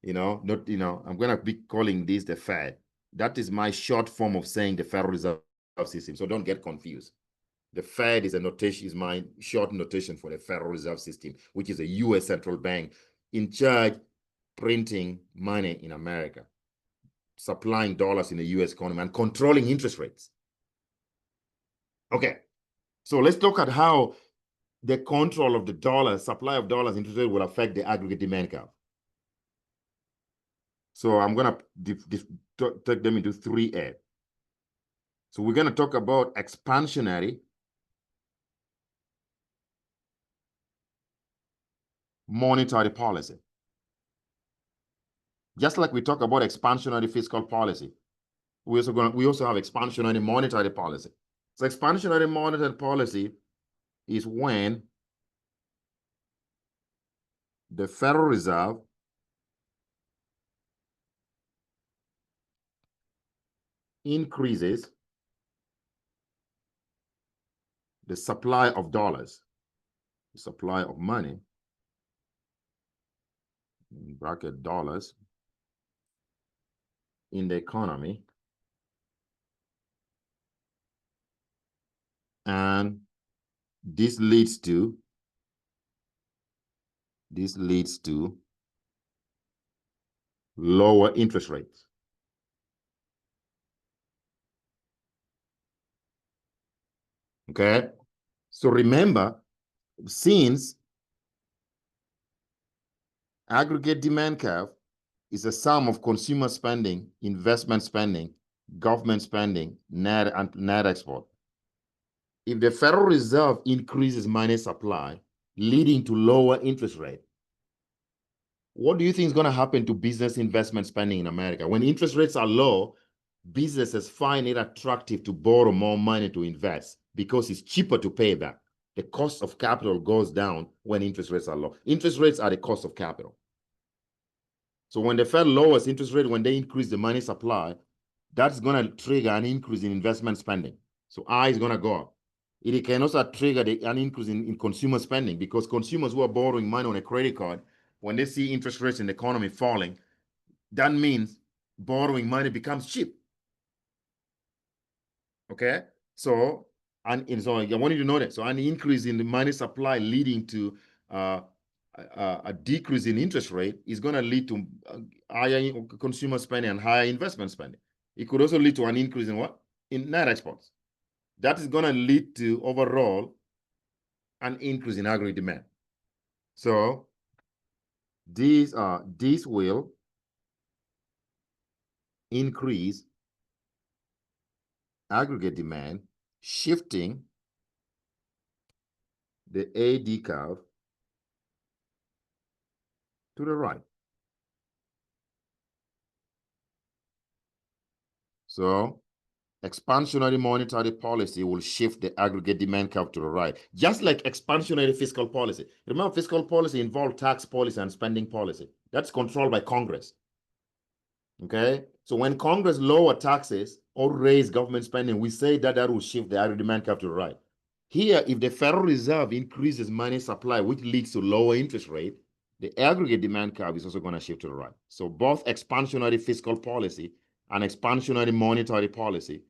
I'm gonna be calling this the Fed. That is my short form of saying the Federal Reserve System. So don't get confused. The Fed is my short notation for the Federal Reserve System, which is a US central bank in charge printing money in America, supplying dollars in the US economy, and controlling interest rates. Okay, so let's look at how the control of the dollar, supply of dollars, interest rate will affect the aggregate demand curve. So I'm going to take them into 3A. So we're going to talk about expansionary monetary policy. Just like we talk about expansionary fiscal policy, we also have expansionary monetary policy. So expansionary monetary policy is when the Federal Reserve increases the supply of dollars, the supply of money, in bracket dollars, in the economy, and this leads to lower interest rates. Okay, so remember, since aggregate demand curve is a sum of consumer spending, investment spending, government spending, net export. If the Federal Reserve increases money supply, leading to lower interest rate, what do you think is going to happen to business investment spending in America? When interest rates are low, businesses find it attractive to borrow more money to invest because it's cheaper to pay back. The cost of capital goes down when interest rates are low. Interest rates are the cost of capital. So when the Fed lowers interest rate, when they increase the money supply, that's going to trigger an increase in investment spending. So I is going to go up. It can also trigger an increase in consumer spending, because consumers who are borrowing money on a credit card, when they see interest rates in the economy falling, that means borrowing money becomes cheap. Okay, so I want you to know that. So an increase in the money supply leading to a decrease in interest rate is going to lead to higher consumer spending and higher investment spending. It could also lead to an increase in what? In net exports. That is going to lead to overall an increase in aggregate demand. So these will increase aggregate demand, shifting the AD curve to the right. So expansionary monetary policy will shift the aggregate demand curve to the right, just like expansionary fiscal policy. Remember, fiscal policy involved tax policy and spending policy. That's controlled by Congress. Okay? So when Congress lower taxes or raise government spending, we say that will shift the aggregate demand curve to the right. Here, if the Federal Reserve increases money supply, which leads to lower interest rate, the aggregate demand curve is also going to shift to the right. So both expansionary fiscal policy and expansionary monetary policy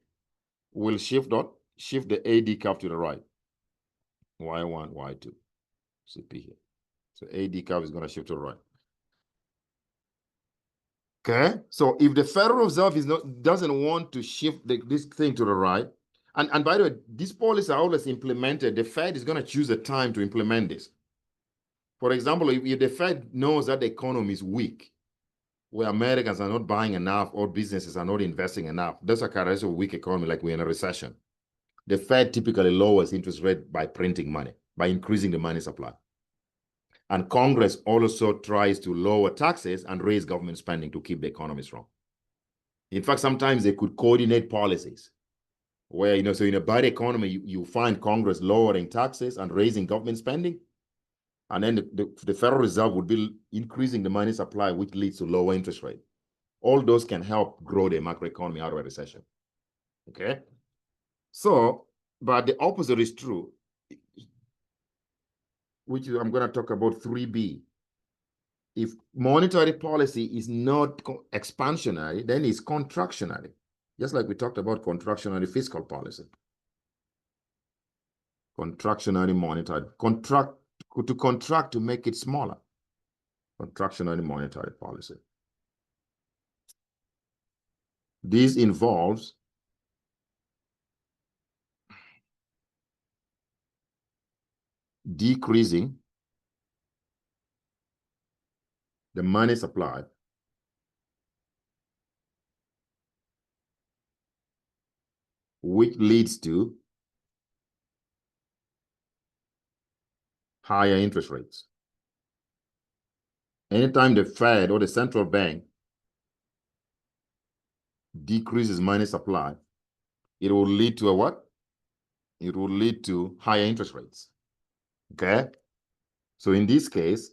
will shift the AD curve to the right. Y1, Y2, CP here. So AD curve is going to shift to the right. Okay, so if the Federal Reserve doesn't want to shift this thing to the right, and by the way, these policies are always implemented, the Fed is going to choose a time to implement this. For example, if the Fed knows that the economy is weak, where Americans are not buying enough or businesses are not investing enough, that's a characteristic of a weak economy, like we're in a recession. The Fed typically lowers interest rate by printing money, by increasing the money supply. And Congress also tries to lower taxes and raise government spending to keep the economy strong. In fact, sometimes they could coordinate policies where, so in a bad economy, you find Congress lowering taxes and raising government spending. And then the Federal Reserve would be increasing the money supply, which leads to lower interest rate. All those can help grow the macroeconomy out of a recession. Okay? So, but the opposite is true, which I'm going to talk about 3B. If monetary policy is not expansionary, then it's contractionary. Just like we talked about contractionary fiscal policy. Contractionary monetary, contract to make it smaller. Contractionary monetary policy. This involves decreasing the money supply which leads to higher interest rates. Anytime the Fed or the central bank decreases money supply, it will lead to a what? It will lead to higher interest rates. Okay? So in this case,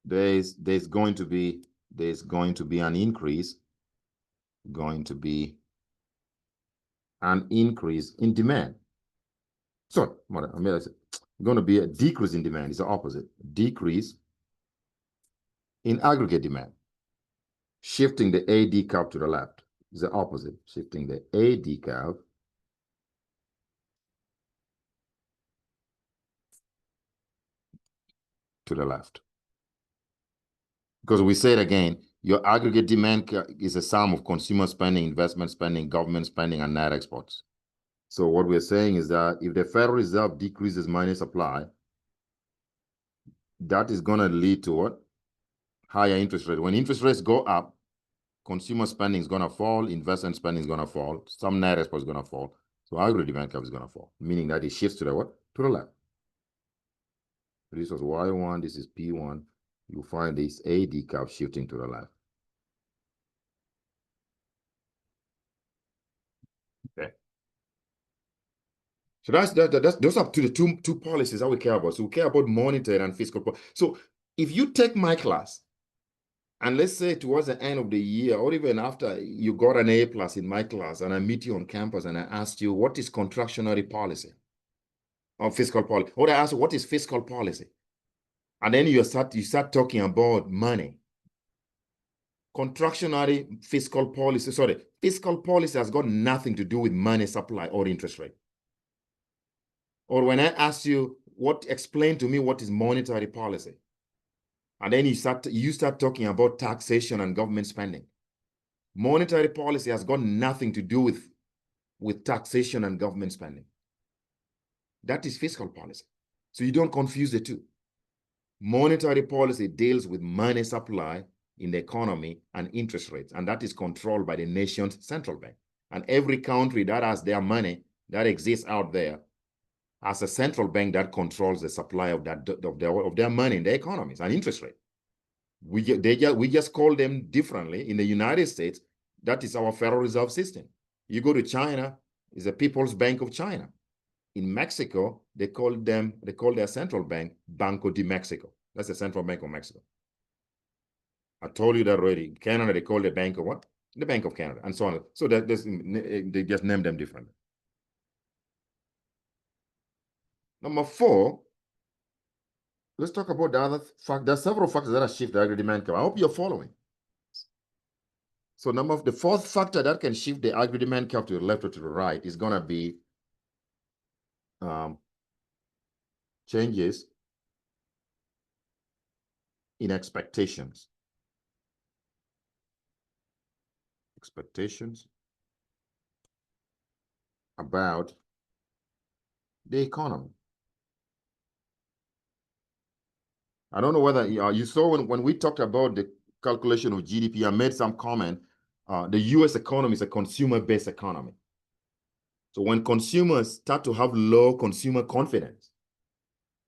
there's going to be an increase, in demand. Sorry, going to be a decrease in demand. It's the opposite. Decrease in aggregate demand. Shifting the AD curve to the left is the opposite. Shifting the AD curve to the left. Because we say it again, your aggregate demand is a sum of consumer spending, investment spending, government spending, and net exports. So what we're saying is that if the Federal Reserve decreases money supply, that is going to lead to what? Higher interest rate. When interest rates go up, consumer spending is going to fall, investment spending is going to fall, some net export is going to fall. So aggregate demand curve is going to fall, meaning that it shifts to the what? To the left. This was Y1, this is P1. You find this AD curve shifting to the left. Okay. So those are the two policies that we care about. So we care about monetary and fiscal policy. So if you take my class, and let's say towards the end of the year, or even after you got an A+ in my class, and I meet you on campus and I asked you, what is contractionary policy or fiscal policy? Or I ask you, what is fiscal policy? And then you start talking about money. Contractionary fiscal policy, fiscal policy has got nothing to do with money supply or interest rate. Or when I ask you, explain to me what is monetary policy? And then you start talking about taxation and government spending. Monetary policy has got nothing to do with taxation and government spending. That is fiscal policy. So you don't confuse the two. Monetary policy deals with money supply in the economy and interest rates, and that is controlled by the nation's central bank. And every country that has their money that exists out there as a central bank that controls the supply of their money in the economies and interest rate. We just call them differently. In the United States, that is our Federal Reserve System. You go to China, it's the People's Bank of China. In Mexico, they call their central bank Banco de Mexico. That's the Central Bank of Mexico. I told you that already. In Canada, they call the bank of what? The Bank of Canada, and so on. So they just name them differently. Number 4, let's talk about the other fact. There are several factors that shift the agri-demand curve. I hope you're following. So the 4th factor that can shift the agri-demand curve to the left or to the right is going to be changes in expectations. Expectations about the economy. I don't know whether you saw when we talked about the calculation of GDP, I made some comment. The US economy is a consumer-based economy. So when consumers start to have low consumer confidence,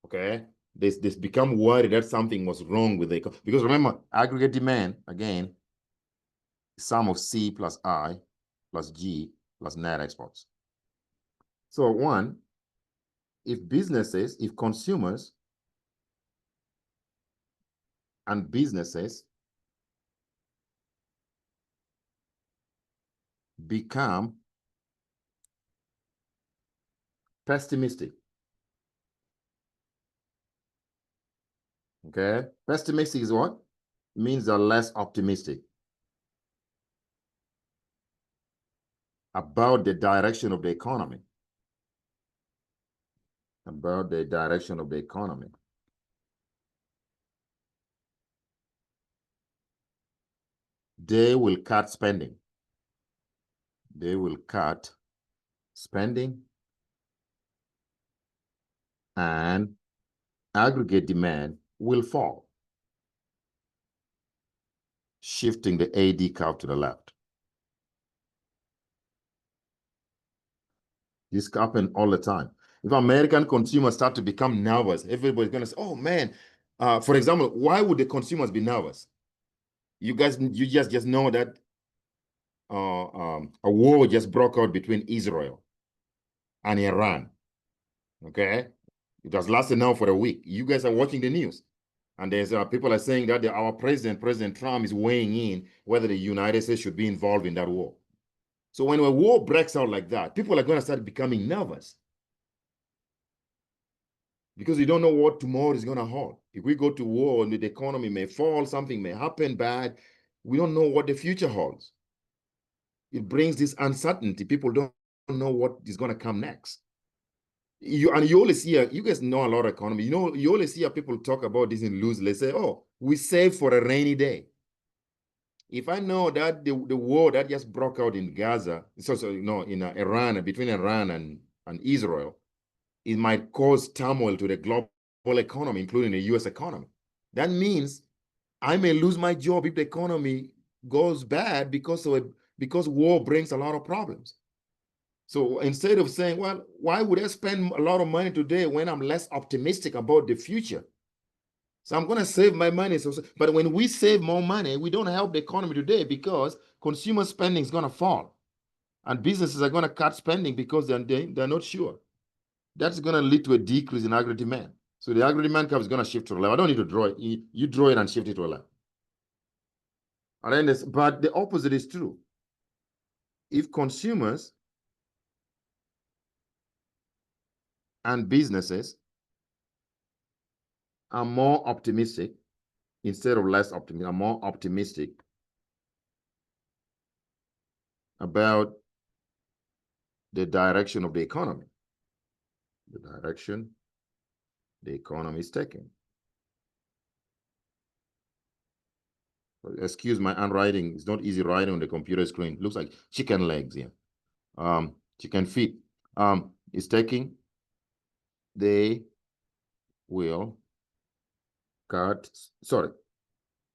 okay, they become worried that something was wrong with the economy. Because remember, aggregate demand, again, sum of C plus I plus G plus net exports. So if consumers and businesses become pessimistic, okay? Pessimistic is what? Means they're less optimistic about the direction of the economy. About the direction of the economy. They will cut spending. They will cut spending, and aggregate demand will fall, shifting the AD curve to the left. This happens all the time. If American consumers start to become nervous, everybody's going to say, oh man, for example, why would the consumers be nervous? You just know that a war just broke out between Israel and Iran, okay? It has lasted now for a week. You guys are watching the news. And there's people are saying that our President Trump is weighing in whether the United States should be involved in that war. So when a war breaks out like that, people are going to start becoming nervous because you don't know what tomorrow is going to hold. If we go to war and the economy may fall, something may happen bad, we don't know what the future holds. It brings this uncertainty. People don't know what is going to come next. You always see, you guys know a lot of economy. You always see people talk about this in loosely. They say, oh, we save for a rainy day. If I know that the war that just broke out in Gaza, in Iran, between Iran and Israel, it might cause turmoil to the global economy, including the US economy. That means I may lose my job if the economy goes bad because war brings a lot of problems. So instead of saying, well, why would I spend a lot of money today when I'm less optimistic about the future? So I'm going to save my money. But when we save more money, we don't help the economy today because consumer spending is going to fall. And businesses are going to cut spending because they're not sure. That's going to lead to a decrease in agri demand. So the agri demand curve is going to shift to the left. I don't need to draw it. You draw it and shift it to the left. But the opposite is true. If consumers and businesses are more optimistic instead of less optimistic, are more optimistic about the direction of the economy, the direction the economy is taking. Excuse my handwriting. It's not easy writing on the computer screen. It looks like chicken legs here. Chicken feet. It's taking. They will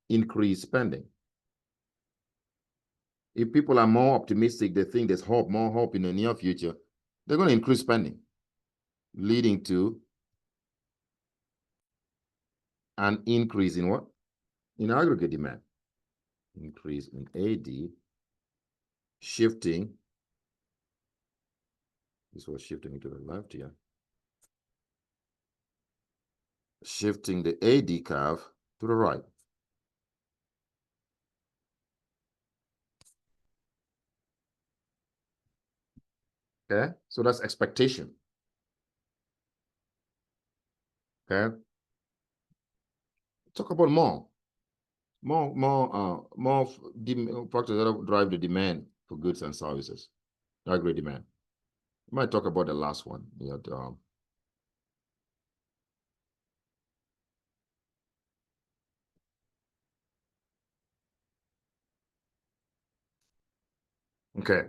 increase spending. If people are more optimistic, they think there's more hope in the near future, they're going to increase spending. leading to an increase in what? In aggregate demand. Increase in AD, shifting. This was shifting to the left here. Shifting the AD curve to the right. Okay, so that's expectation. Okay, talk about more factors that drive the demand for goods and services. Aggregate demand. We might talk about the last one. Okay.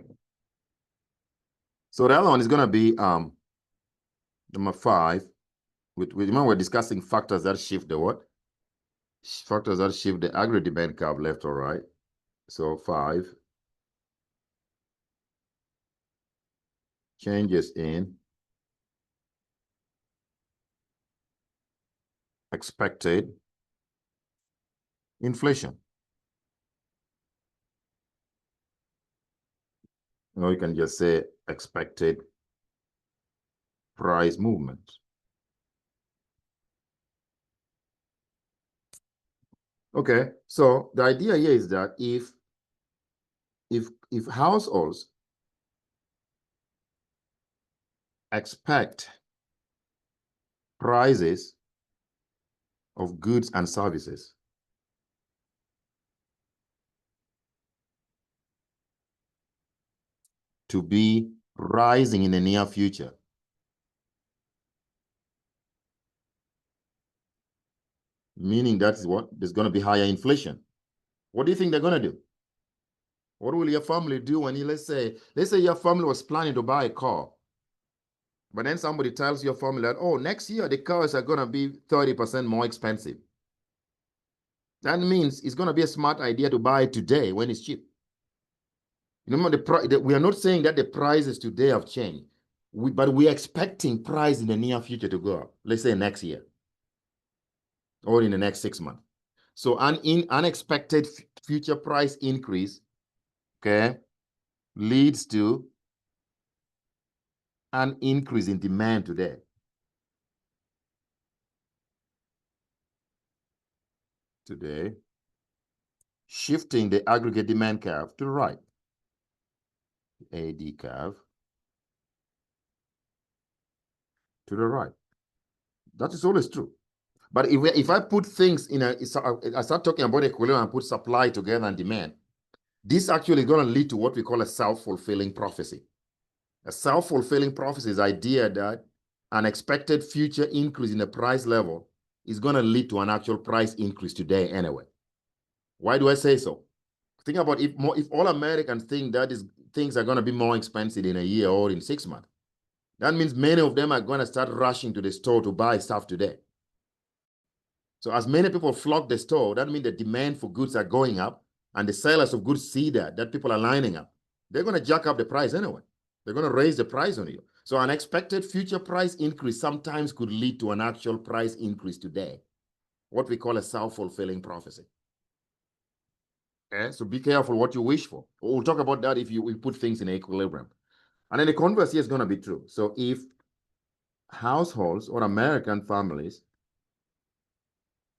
So the other one is going to be number 5. Remember, we're discussing factors that shift the what? Factors that shift the aggregate demand curve left or right. So 5, changes in expected inflation. Or you can just say expected price movement. Okay, so the idea here is that if households expect prices of goods and services to be rising in the near future, meaning that is what? There's going to be higher inflation. What do you think they're going to do? What will your family do when let's say your family was planning to buy a car, but then somebody tells your family that, oh, next year the cars are going to be 30% more expensive. That means it's going to be a smart idea to buy it today when it's cheap. Remember, we are not saying that the prices today have changed, but we're expecting price in the near future to go up. Let's say next year or in the next 6 months. So an unexpected future price increase, okay, leads to an increase in demand today. Shifting the aggregate demand curve to the right, the AD curve to the right. That is always true. But if I put things in I start talking about equilibrium and put supply together and demand, this actually is going to lead to what we call a self-fulfilling prophecy. A self-fulfilling prophecy is the idea that an expected future increase in the price level is going to lead to an actual price increase today anyway. Why do I say so? Think about if all Americans think that things are going to be more expensive in a year or in 6 months, that means many of them are going to start rushing to the store to buy stuff today. So as many people flock the store, that means the demand for goods are going up, and the sellers of goods see that people are lining up. They're going to jack up the price anyway. They're going to raise the price on you. So an expected future price increase sometimes could lead to an actual price increase today, what we call a self-fulfilling prophecy. Okay, so be careful what you wish for. We'll talk about that if we put things in equilibrium. And then the converse here is going to be true. So if households or American families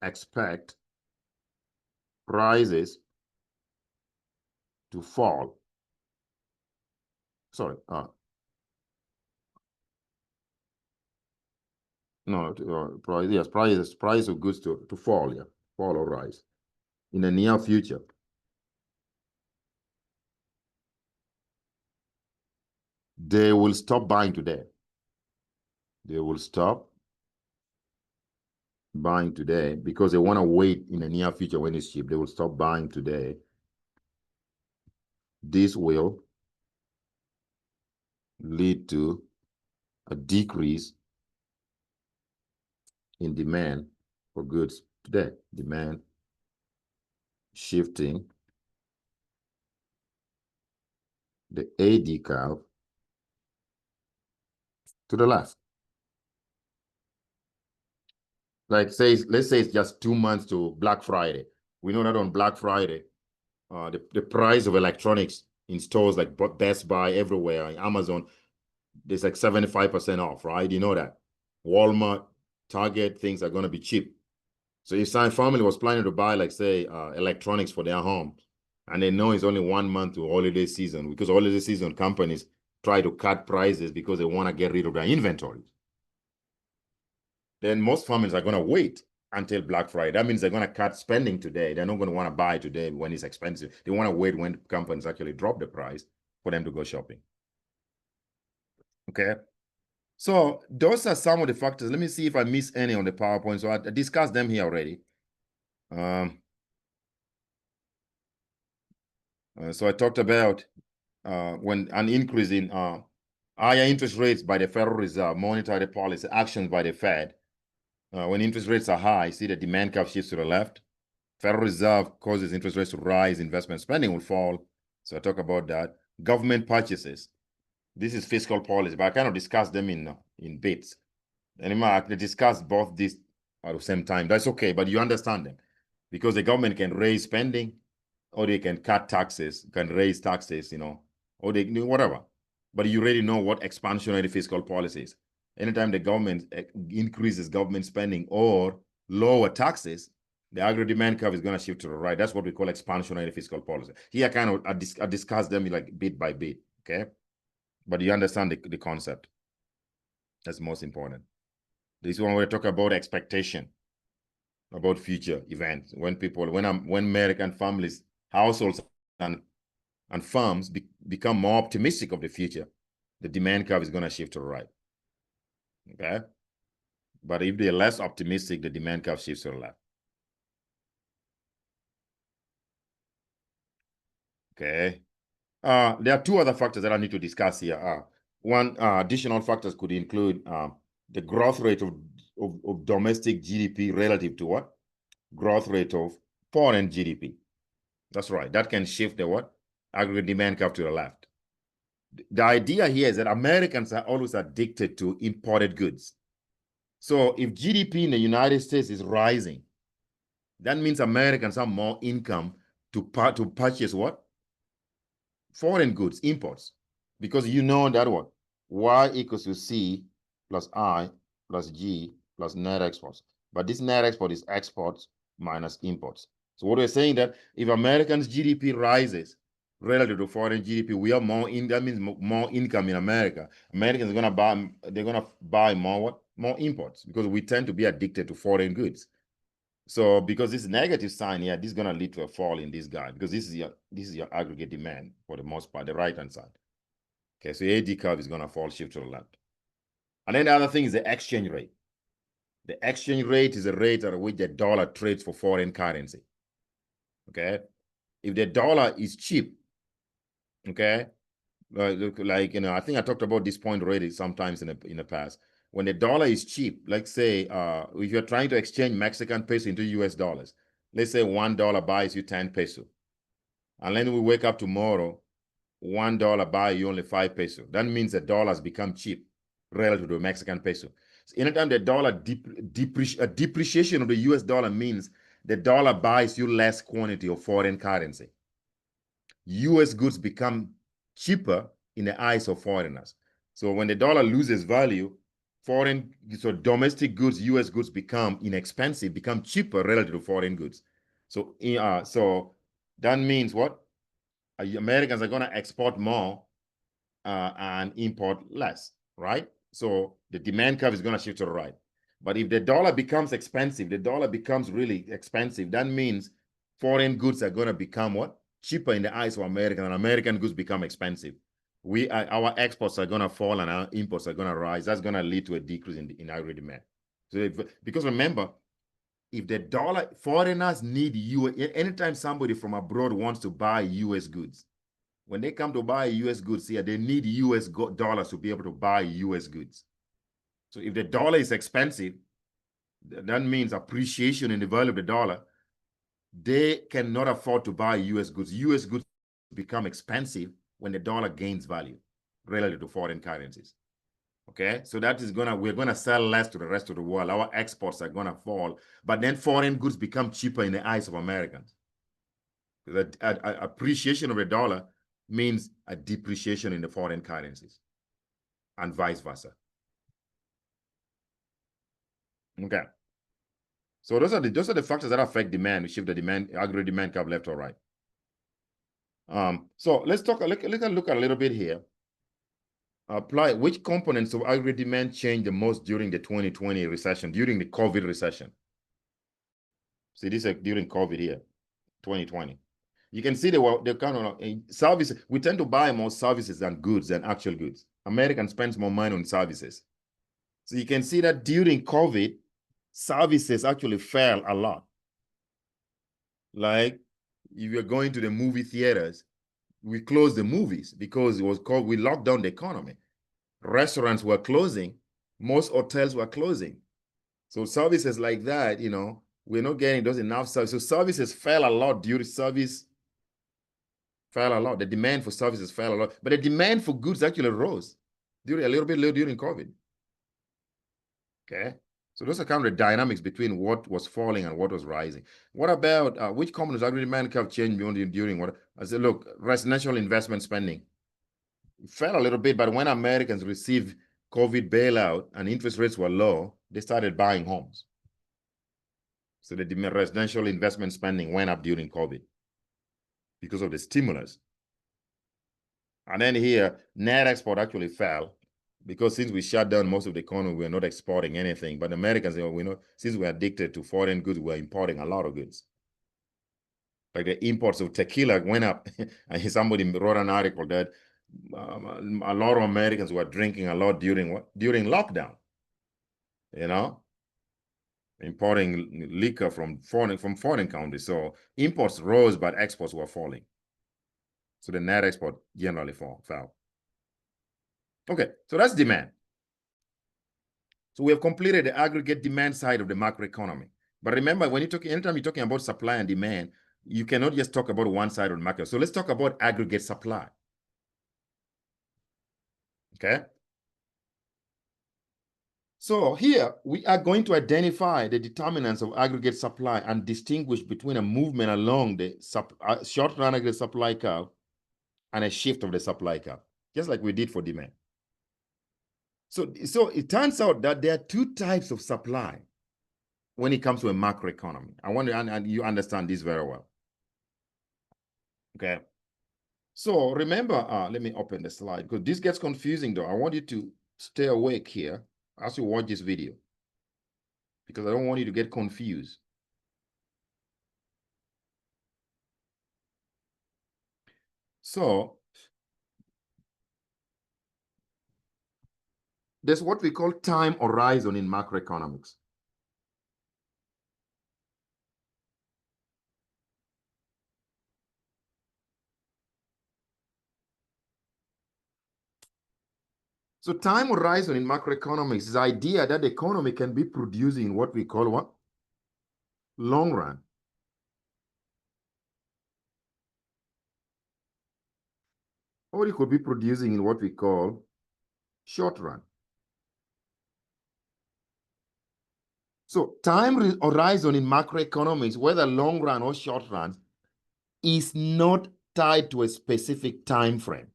expect prices to fall, sorry, no, price, yes, price of goods to fall, yeah, fall or rise in the near future. They will stop buying today. They will stop buying today because they want to wait in the near future when it's cheap. They will stop buying today. This will lead to a decrease in demand for goods today. Demand shifting the AD curve to the left. Like let's say it's just 2 months to Black Friday. We know that on Black Friday, the price of electronics in stores like Best Buy, everywhere, Amazon, there's like 75% off, right? You know that. Walmart, Target, things are going to be cheap. So if some family was planning to buy, like, say, electronics for their home, and they know it's only 1 month to holiday season, because holiday season companies try to cut prices because they want to get rid of their inventory, then most families are going to wait until Black Friday. That means they're going to cut spending today. They're not going to want to buy today when it's expensive. They want to wait when companies actually drop the price for them to go shopping. Okay. So those are some of the factors. Let me see if I miss any on the PowerPoint. So I discussed them here already. So I talked about when an increase in higher interest rates by the Federal Reserve, monetary policy actions by the Fed. When interest rates are high, see the demand curve shifts to the left. Federal Reserve causes interest rates to rise, investment spending will fall. So I talk about that. Government purchases. This is fiscal policy, but I kind of discussed them in bits. And I discussed both these at the same time. That's okay, but you understand them. Because the government can raise spending, or they can cut taxes, can raise taxes, or they do whatever. But you already know what expansionary fiscal policy is. Anytime the government increases government spending or lower taxes, the aggregate demand curve is going to shift to the right. That's what we call expansionary fiscal policy. Here, I discuss them like bit by bit, okay? But you understand the concept. That's most important. This one, we're talking about expectation, about future events. When American families, households, and firms become more optimistic of the future, the demand curve is going to shift to the right. Okay? But if they're less optimistic, the demand curve shifts to the left. Okay. There are two other factors that I need to discuss here. One, additional factors could include the growth rate of domestic GDP relative to what? Growth rate of foreign GDP. That's right. That can shift the what? Aggregate demand curve to the left. The idea here is that Americans are always addicted to imported goods. So if GDP in the United States is rising, that means Americans have more income to purchase what? Foreign goods, imports. Because you know that what? Y equals to C plus I plus G plus net exports. But this net export is exports minus imports. So what we're saying that if Americans' GDP rises relative to foreign GDP, we have more that means more income in America. Americans are gonna buy more what? More imports, because we tend to be addicted to foreign goods. So because this negative sign here, this is gonna lead to a fall in this guy, because this is your aggregate demand for the most part, the right-hand side. Okay, so the AD curve is gonna fall, shift to the left. And then the other thing is the exchange rate. The exchange rate is a rate at which the dollar trades for foreign currency. Okay, if the dollar is cheap, okay, like I think I talked about this point already sometimes in the past. When the dollar is cheap, like say, if you're trying to exchange Mexican peso into US dollars, let's say $1 buys you 10 peso, and then we wake up tomorrow, $1 buy you only 5 peso. That means the dollar has become cheap relative to the Mexican peso. So anytime the dollar depreciation of the US dollar means the dollar buys you less quantity of foreign currency. US goods become cheaper in the eyes of foreigners. So when the dollar loses value, domestic goods, US goods become inexpensive, become cheaper relative to foreign goods. So, so that means what? Americans are going to export more and import less, right? So the demand curve is going to shift to the right. But if the dollar becomes expensive, the dollar becomes really expensive, that means foreign goods are going to become what? Cheaper in the eyes of Americans, and American goods become expensive. Our exports are going to fall and our imports are going to rise. That's going to lead to a decrease in aggregate demand. So because remember, if the dollar, foreigners need you, anytime somebody from abroad wants to buy US goods, when they come to buy US goods here, they need US dollars to be able to buy US goods. So if the dollar is expensive, that means appreciation in the value of the dollar. They cannot afford to buy US goods. US goods become expensive when the dollar gains value relative to foreign currencies. Okay, so that is we're gonna sell less to the rest of the world. Our exports are gonna fall, but then foreign goods become cheaper in the eyes of Americans. The appreciation of the dollar means a depreciation in the foreign currencies, and vice versa. Okay. So those are the factors that affect demand. We shift the demand, aggregate demand curve left or right. So let's look a little bit here. Apply which components of aggregate demand changed the most during the 2020 recession, during the COVID recession. See, this is during COVID here, 2020. You can see the kind of services. We tend to buy more services than goods than actual goods. American spends more money on services. So you can see that during COVID, services actually fell a lot. Like if you're going to the movie theaters, we closed the movies because it was called, we locked down the economy. Restaurants were closing. Most hotels were closing. So services like that, you know, we're not getting those enough services. So services fell a lot during service, fell a lot. The demand for services fell a lot. But the demand for goods actually rose during a little bit during COVID. Okay. So those are kind of the dynamics between what was falling and what was rising. What about which components aggregate demand curve changed during what? I said, look, residential investment spending fell a little bit, but when Americans received COVID bailout and interest rates were low, they started buying homes. So the residential investment spending went up during COVID because of the stimulus. And then here, net export actually fell because since we shut down most of the economy, we're not exporting anything. But Americans, we know, since we're addicted to foreign goods, we're importing a lot of goods. Like the imports of tequila went up. And somebody wrote an article that a lot of Americans were drinking a lot during lockdown, you know, importing liquor from foreign countries. So imports rose, but exports were falling. So the net export generally fell. Okay, so that's demand. So we have completed the aggregate demand side of the macroeconomy. But remember, when anytime you're talking about supply and demand, you cannot just talk about one side of the market. So let's talk about aggregate supply. Okay. So here we are going to identify the determinants of aggregate supply and distinguish between a movement along the short-run aggregate supply curve and a shift of the supply curve, just like we did for demand. So it turns out that there are two types of supply when it comes to a macroeconomy. I want to, and you understand this very well. Okay. So remember, let me open the slide because this gets confusing though. I want you to stay awake here as you watch this video because I don't want you to get confused. So there's what we call time horizon in macroeconomics. So time horizon in macroeconomics is the idea that the economy can be producing what we call what? Long run. Or it could be producing in what we call short run. So time horizon in macroeconomics, whether long run or short run, is not tied to a specific time frame.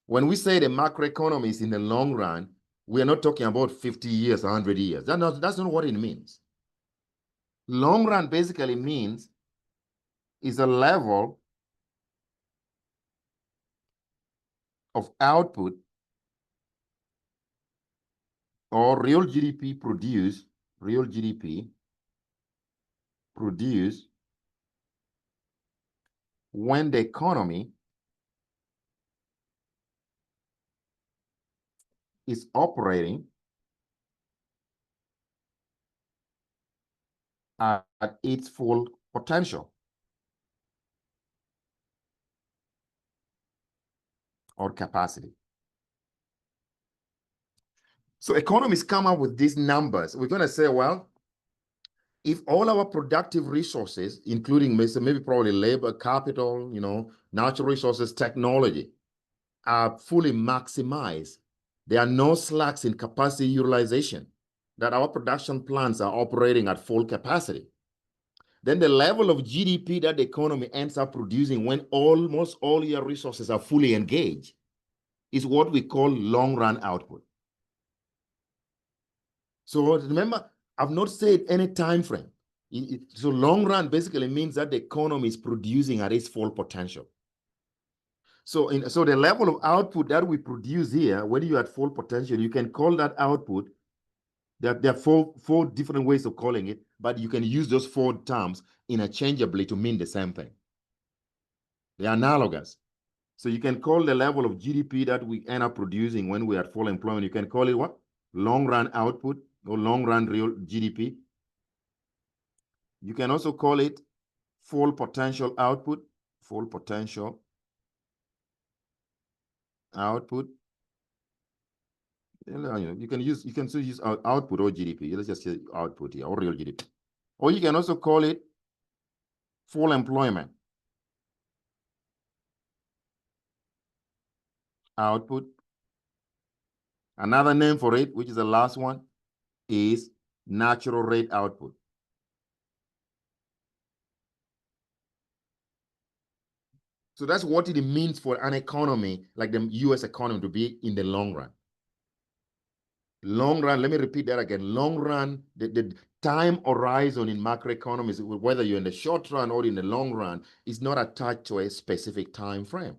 When we say the macroeconomy is in the long run, we are not talking about 50 years, 100 years. That's not what it means. Long run basically means is a level of output or real GDP produced when the economy is operating at its full potential or capacity. So economists come up with these numbers. We're going to say, well, if all our productive resources, including maybe probably labor, capital, natural resources, technology, are fully maximized There are no slacks in capacity utilization, that our production plants are operating at full capacity. Then the level of GDP that the economy ends up producing when almost all your resources are fully engaged is what we call long-run output. So remember, I've not said any time frame. So long run basically means that the economy is producing at its full potential. So the level of output that we produce here, when you're at full potential, you can call that output. There are four different ways of calling it, but you can use those four terms interchangeably to mean the same thing. They're analogous. So you can call the level of GDP that we end up producing when we're at full employment, you can call it what? Long-run output or long-run real GDP. You can also call it full potential output, full potential output. You can still use output or GDP. Let's just say output here, or real GDP. Or you can also call it full employment output. Another name for it, which is the last one, is natural rate output. So that's what it means for an economy like the US economy to be in the long run. Long run, let me repeat that again. Long run, the time horizon in macroeconomics, whether you're in the short run or in the long run, is not attached to a specific time frame.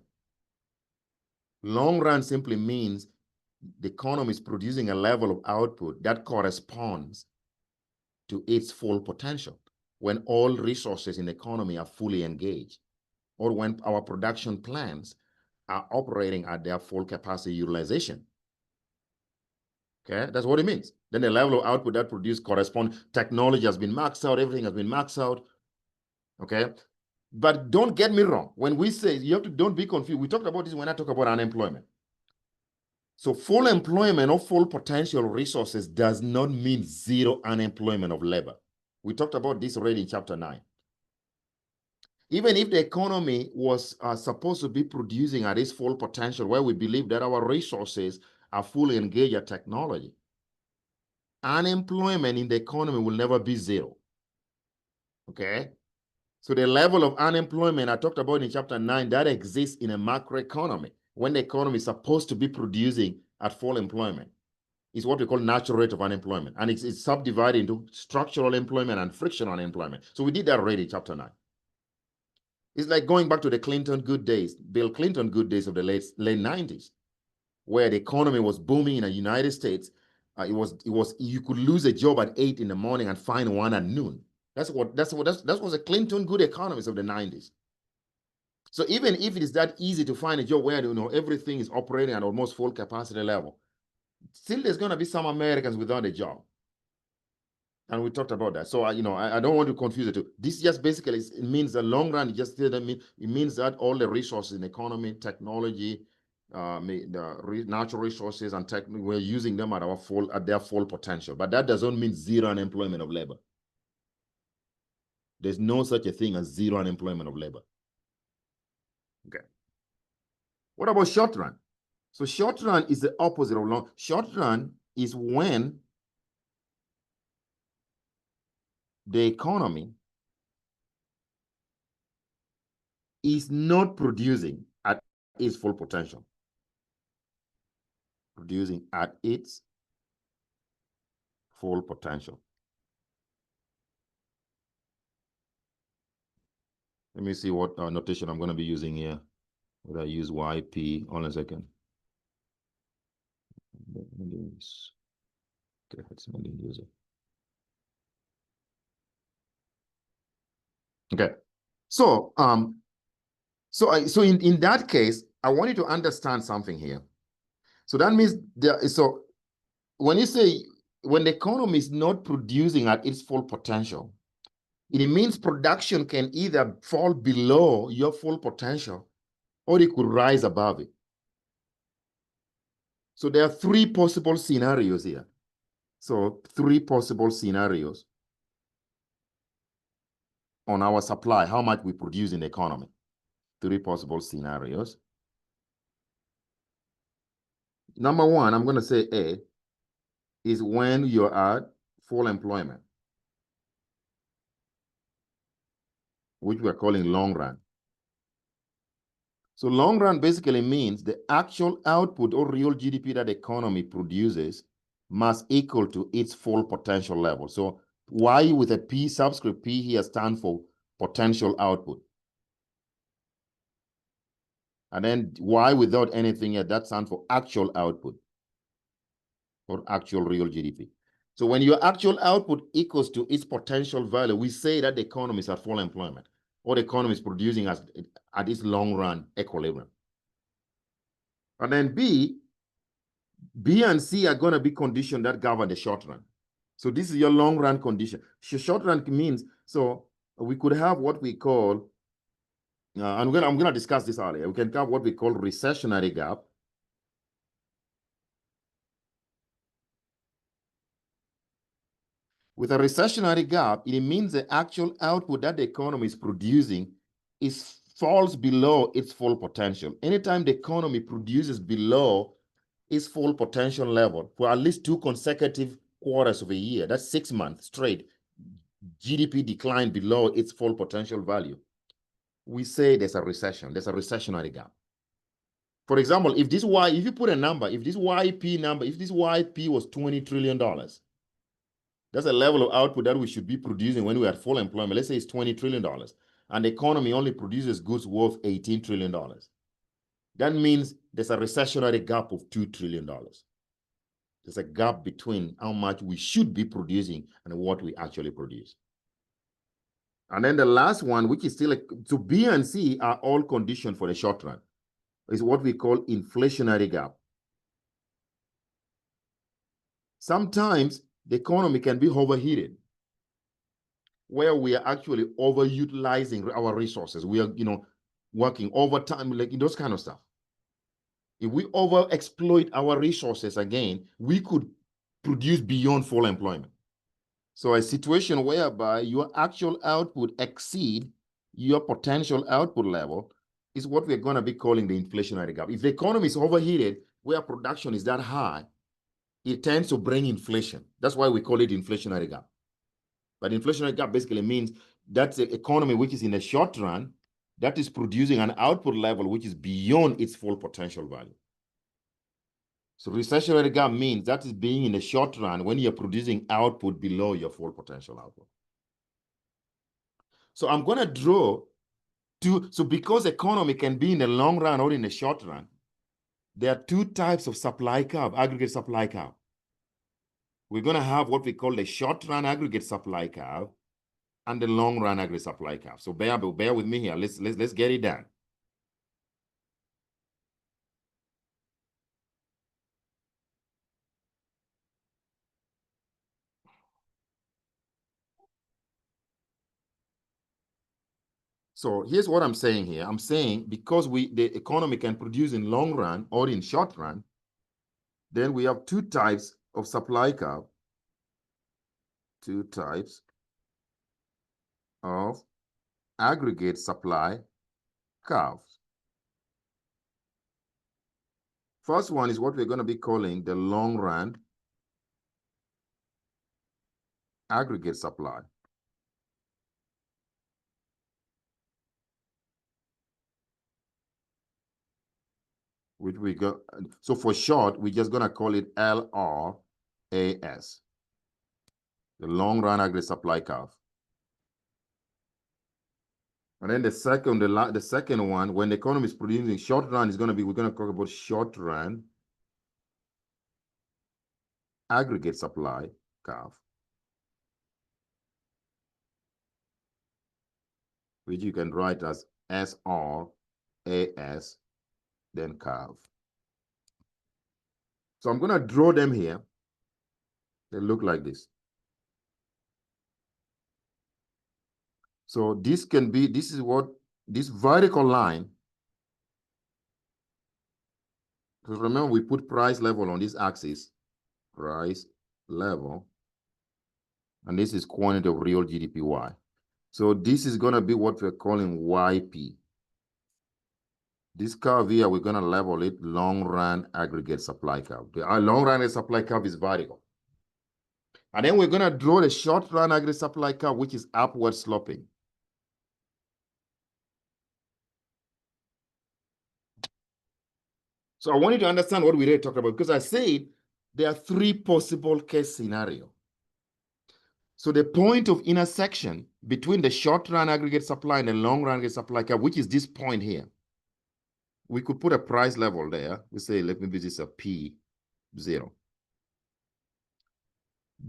Long run simply means the economy is producing a level of output that corresponds to its full potential when all resources in the economy are fully engaged, or when our production plants are operating at their full capacity utilization. Okay, that's what it means. Then the level of output that produced corresponds. Technology has been maxed out, everything has been maxed out. Okay, but don't get me wrong. When we say don't be confused. We talked about this when I talk about unemployment. So full employment or full potential resources does not mean zero unemployment of labor. We talked about this already in chapter 9. Even if the economy was supposed to be producing at its full potential, where we believe that our resources are fully engaged at technology, unemployment in the economy will never be zero. Okay? So the level of unemployment I talked about in chapter 9, that exists in a macroeconomy when the economy is supposed to be producing at full employment, is what we call natural rate of unemployment. And it's subdivided into structural employment and frictional unemployment. So we did that already in chapter 9. It's like going back to the Clinton good days, Bill Clinton good days of the late 90s, where the economy was booming in the United States. You could lose a job at 8 in the morning and find one at noon. That was a Clinton good economist of the 90s. So even if it is that easy to find a job where everything is operating at almost full capacity level, still there's going to be some Americans without a job. And we talked about that. So I don't want to confuse the two. This just basically it means the long run. It means that all the resources in the economy, technology, natural resources and tech, we're using them at their full potential. But that doesn't mean zero unemployment of labor. There's no such a thing as zero unemployment of labor. Okay. What about short run? So short run is the opposite of long. Short run is when the economy is not producing at its full potential. Producing at its full potential. Let me see what notation I'm going to be using here. Would I use YP? Hold on a second. Okay, it's not in user. Okay, so in that case, I want you to understand something here. So that means so when you say when the economy is not producing at its full potential, it means production can either fall below your full potential or it could rise above it. So there are three possible scenarios here. So three possible scenarios on our supply, how much we produce in the economy. Three possible scenarios. Number one, I'm going to say A, is when you're at full employment, which we're calling long run. So long run basically means the actual output or real GDP that the economy produces must equal to its full potential level. So Y with a P subscript P here stands for potential output. And then Y without anything here, that stands for actual output or actual real GDP. So when your actual output equals to its potential value, we say that the economy is at full employment or the economy is producing at its long run equilibrium. And then B and C are going to be conditions that govern the short run. So this is your long run condition. Short run means, so we could have what we call, and I'm going to discuss this earlier. We can have what we call recessionary gap. With a recessionary gap, it means the actual output that the economy is producing falls below its full potential. Anytime the economy produces below its full potential level for at least 2 consecutive quarters of a year, that's 6 months straight, GDP decline below its full potential value, we say there's a recession, there's a recessionary gap. For example, if you put a number, if this YP was $20 trillion, that's a level of output that we should be producing when we're at full employment. Let's say it's $20 trillion, and the economy only produces goods worth $18 trillion. That means there's a recessionary gap of $2 trillion. There's a gap between how much we should be producing and what we actually produce. And then the last one, which is still, so B and C are all conditioned for the short run, is what we call inflationary gap. Sometimes the economy can be overheated, where we are actually overutilizing our resources. We are, working overtime, like those kind of stuff. If we overexploit our resources again, we could produce beyond full employment. So a situation whereby your actual output exceed your potential output level is what we're going to be calling the inflationary gap. If the economy is overheated, where production is that high, it tends to bring inflation. That's why we call it inflationary gap. But inflationary gap basically means that's the economy which is in the short run that is producing an output level which is beyond its full potential value. So recessionary gap means that is being in the short run when you're producing output below your full potential output. So I'm going to draw so because economy can be in the long run or in the short run, there are 2 types of supply curve, aggregate supply curve. We're going to have what we call the short run aggregate supply curve and the long run aggregate supply curve. So bear with me here. Let's get it done. So here's what I'm saying here. I'm saying because the economy can produce in long run or in short run, then we have 2 types of supply curve. 2 types of aggregate supply curves. First one is what we're going to be calling the long run aggregate supply. Which we got, so for short, we're just going to call it LRAS, the long run aggregate supply curve. And then the second one, when the economy is producing short run, is going to be, we're going to talk about short run aggregate supply curve, which you can write as SRAS, then curve. So I'm going to draw them here. They look like this. So this is what this vertical line, because remember we put price level on this axis, price level, and this is quantity of real GDPY. So this is going to be what we're calling YP. This curve here, we're going to label it long run aggregate supply curve. Our long run supply curve is vertical. And then we're going to draw the short run aggregate supply curve, which is upward sloping. So I want you to understand what we already talked about, because I said there are three possible case scenarios. So the point of intersection between the short run aggregate supply and the long run aggregate supply curve, which is this point here, we could put a price level there. We say, let me be this a P0.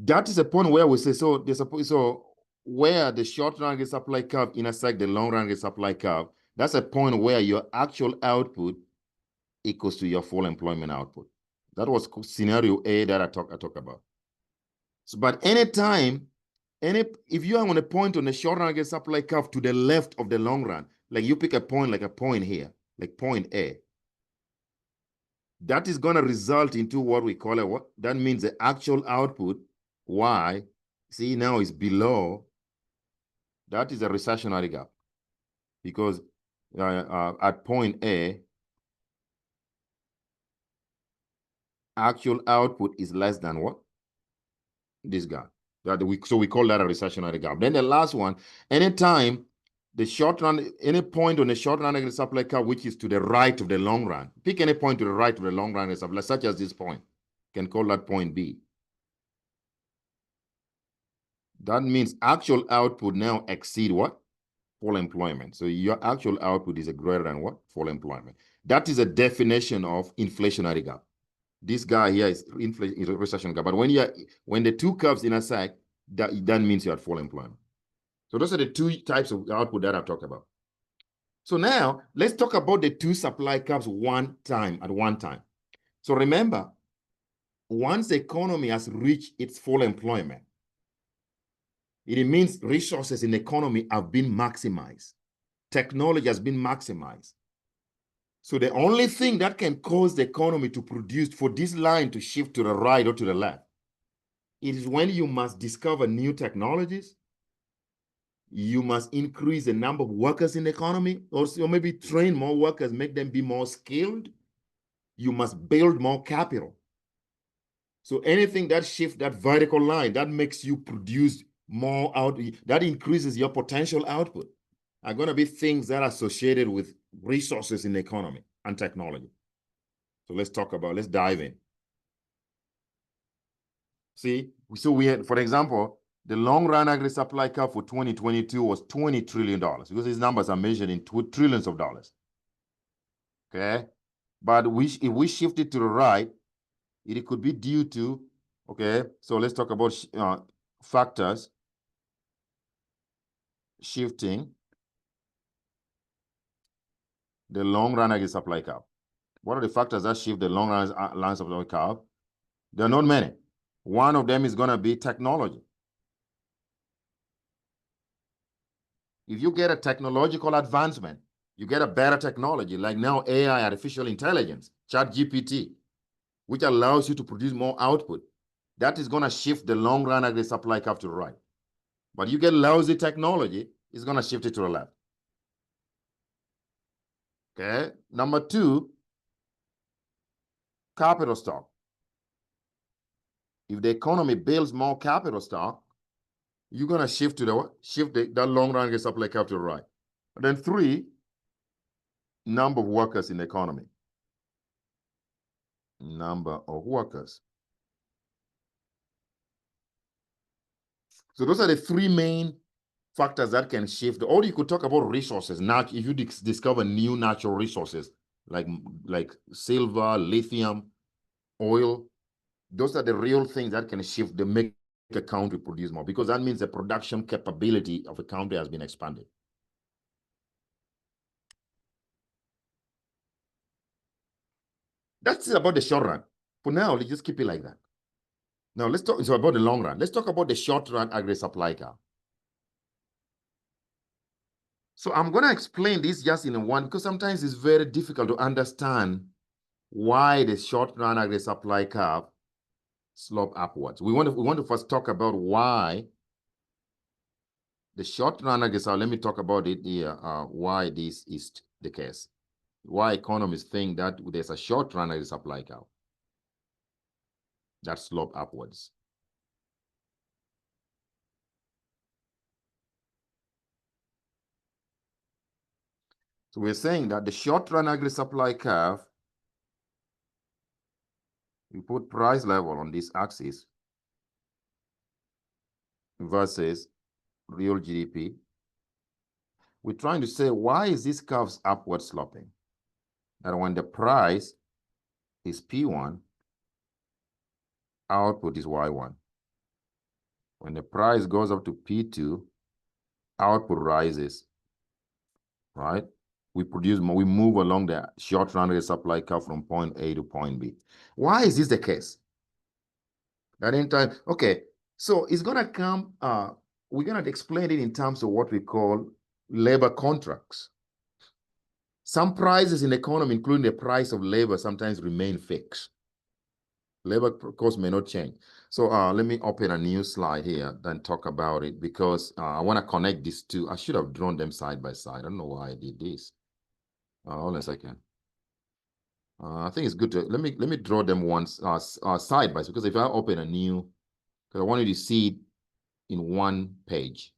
That is a point where we say, so there's so where the short run aggregate supply curve intersect the long run aggregate supply curve, that's a point where your actual output equals to your full employment output. That was scenario A that I talk about. So, but anytime, if you are on a point on the short run aggregate supply curve to the left of the long run, like you pick a point like a point here, like point A, that is going to result into what we call what? That means the actual output, Y, see now is below. That is a recessionary gap, because at point A, actual output is less than what? This gap. So we call that a recessionary gap. Then the last one, anytime the short run, any point on the short run aggregate supply curve, which is to the right of the long run, pick any point to the right of the long run supply, such as this point. You can call that point B. That means actual output now exceed what? Full employment. So your actual output is greater than what? Full employment. That is a definition of inflationary gap. This guy here is recession gap. But when the two curves intersect, that means you're at full employment. So those are the two types of output that I've talked about. So now let's talk about the two supply curves at one time. So remember, once the economy has reached its full employment, it means resources in the economy have been maximized. Technology has been maximized. So the only thing that can cause the economy to produce, for this line to shift to the right or to the left, it is when you must discover new technologies, you must increase the number of workers in the economy, or maybe train more workers, make them be more skilled. You must build more capital. So anything that shifts that vertical line, that makes you produce more output, that increases your potential output, are going to be things that are associated with resources in the economy and technology. So let's dive in. See, so we had, for example, the long run aggregate supply curve for 2022 was $20 trillion, because these numbers are measured in trillions of dollars. Okay. But if we shift it to the right, it could be due to, okay, so let's talk about factors shifting the long run aggregate supply curve. What are the factors that shift the long run supply curve? There are not many. One of them is going to be technology. If you get a technological advancement, you get a better technology, like now AI, artificial intelligence, ChatGPT, which allows you to produce more output. That is going to shift the long run aggregate supply curve to the right. But you get lousy technology, it's going to shift it to the left. Okay. Number two, capital stock. If the economy builds more capital stock, you're going to shift to that long run aggregate supply curve to the right. And then three, number of workers in the economy. Number of workers. So those are the three main factors that can shift. Or you could talk about resources. Now, if you discover new natural resources like silver, lithium, oil, those are the real things that can shift make a country produce more, because that means the production capability of a country has been expanded. That's about the short run. For now, let's just keep it like that. Now let's talk about the long run. Let's talk about the short run aggregate supply curve. So I'm going to explain this just in one, because sometimes it's very difficult to understand why the short run aggregate supply curve slope upwards. We want to first talk about why the short run aggregate. Let me talk about it here. Why this is the case. why economists think that there's a short run agri supply curve that slope upwards. So we're saying that the short run agri supply curve, we put price level on this axis versus real GDP. We're trying to say, why is this curve upward sloping? That when the price is P1, output is Y1. When the price goes up to P2, output rises, right? We produce more, we move along the short run rate supply curve from point A to point B. Why is this the case? That in time, okay, so it's gonna come, we're gonna explain it in terms of what we call labor contracts. Some prices in the economy, including the price of labor, sometimes remain fixed. Labor costs may not change. So let me open a new slide here, then talk about it, because I want to connect these two. I should have drawn them side by side. I don't know why I did this. Hold on a second. I think it's good to let me draw them once side by side, because if I open a new, because I wanted to see it in one page,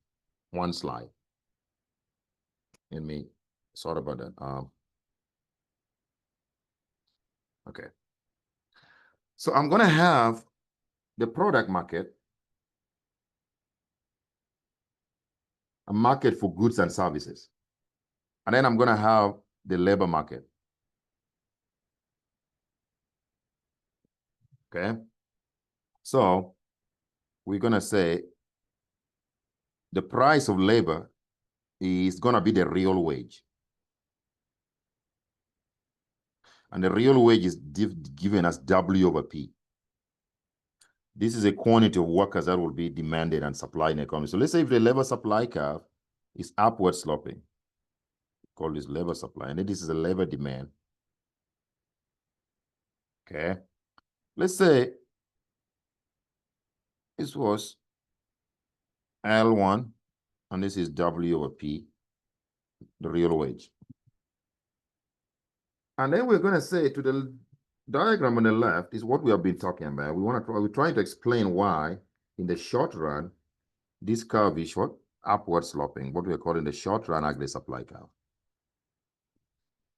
one slide. Let me sort about that. Okay. So I'm gonna have the product market, a market for goods and services, and then I'm gonna have the labor market. Okay. So we're gonna say the price of labor is gonna be the real wage. And the real wage is given as W over P. This is a quantity of workers that will be demanded and supplied in the economy. So let's say if the labor supply curve is upward sloping, call this labor supply, and then this is a labor demand. Okay. Let's say this was L1, and this is W over P, the real wage. And then we're going to say to the diagram on the left is what we have been talking about. We're trying to explain why in the short run, this curve is short, upward sloping, what we're calling the short run agri supply curve.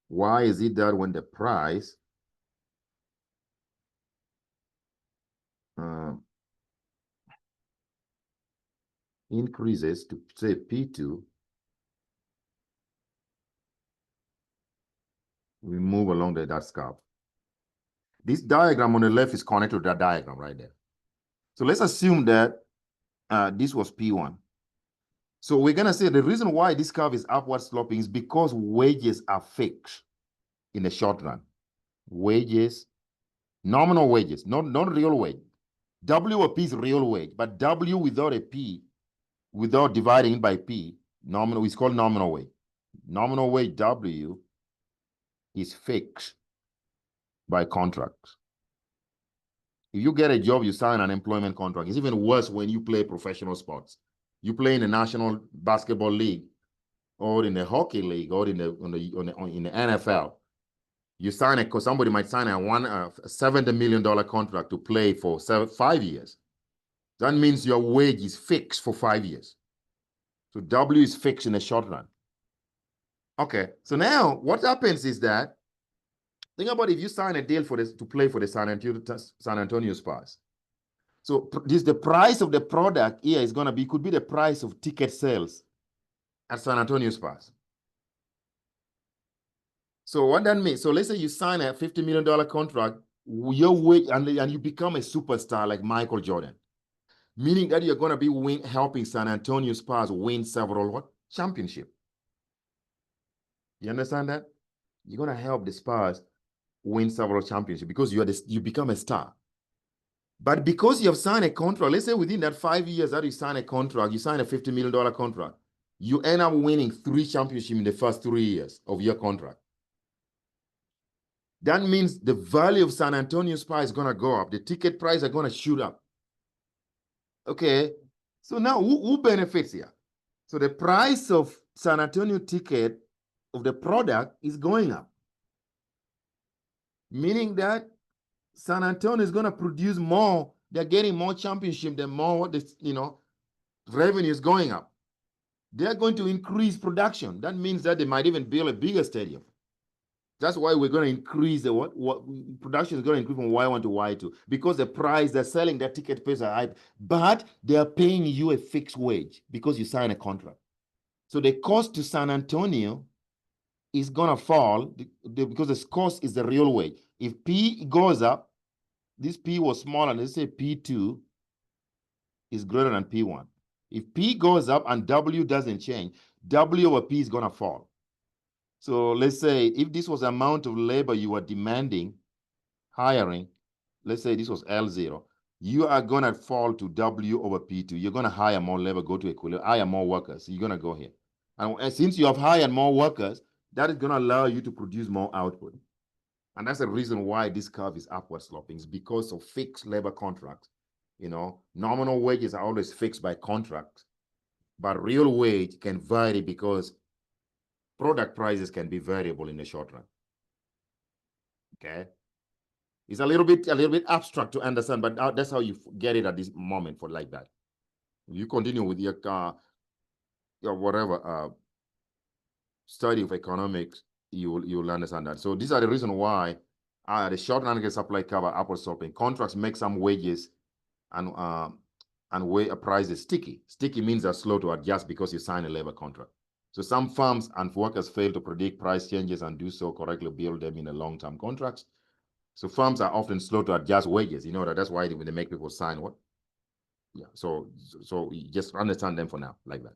Why is it that when the price increases to say P2, we move along that curve. This diagram on the left is connected to that diagram right there. So let's assume that this was P1. So we're going to say the reason why this curve is upward sloping is because wages are fixed in the short run. Wages, nominal wages, not real wage. W of P is real wage, but W without a P, without dividing by P, nominal is called nominal wage. Nominal wage W is fixed by contracts. If you get a job, you sign an employment contract. It's even worse when you play professional sports. You play in the National Basketball League, or in the hockey league, or in the NFL. You sign because somebody might sign a $70 million contract to play for 5 years. That means your wage is fixed for 5 years. So W is fixed in the short run. Okay, so now what happens is that, think about if you sign a deal for this to play for the San Antonio Spurs. So the price of the product here is going to be, could be the price of ticket sales at San Antonio Spurs. So what that means, so let's say you sign a $50 million contract, your wage, and you become a superstar like Michael Jordan, meaning that you're going to be helping San Antonio Spurs win several championships. You understand that? You're going to help the Spurs win several championships because you become a star. But because you have signed a contract, let's say within that 5 years that you sign a contract, you sign a $50 million contract, you end up winning 3 championships in the first 3 years of your contract. That means the value of San Antonio Spurs is going to go up. The ticket price are going to shoot up. Okay, so now who benefits here? So the price of San Antonio ticket of the product is going up. meaning that San Antonio is going to produce more. They're getting more championship, the more this, revenue is going up. They're going to increase production. That means that they might even build a bigger stadium. That's why we're going to increase the what production is going to increase from Y1 to Y2 because the price they're selling their ticket prices are high, but they are paying you a fixed wage because you sign a contract. So the cost to San Antonio is going to fall because the cost is the real wage. If P goes up, this P was smaller, let's say P2 is greater than P1. If P goes up and W doesn't change, W over P is going to fall. So let's say if this was the amount of labor you were demanding, hiring, let's say this was L0, you are going to fall to W over P2. You're going to hire more labor, go to equilibrium, hire more workers. So you're going to go here. And since you have hired more workers, that is going to allow you to produce more output. And that's the reason why this curve is upward sloping. It's because of fixed labor contracts. Nominal wages are always fixed by contracts, but real wage can vary because product prices can be variable in the short run. Okay. It's a little bit abstract to understand, but that's how you get it at this moment for like that. You continue with your whatever study of economics, you'll understand that. So these are the reason why the short run supply cover upward sloping. Contracts make some wages and way a price is sticky. Sticky means they're slow to adjust because you sign a labor contract. So some firms and workers fail to predict price changes and do so correctly, build them in a long-term contracts. So firms are often slow to adjust wages. You know that's why they make people sign what? Yeah. So you just understand them for now, like that.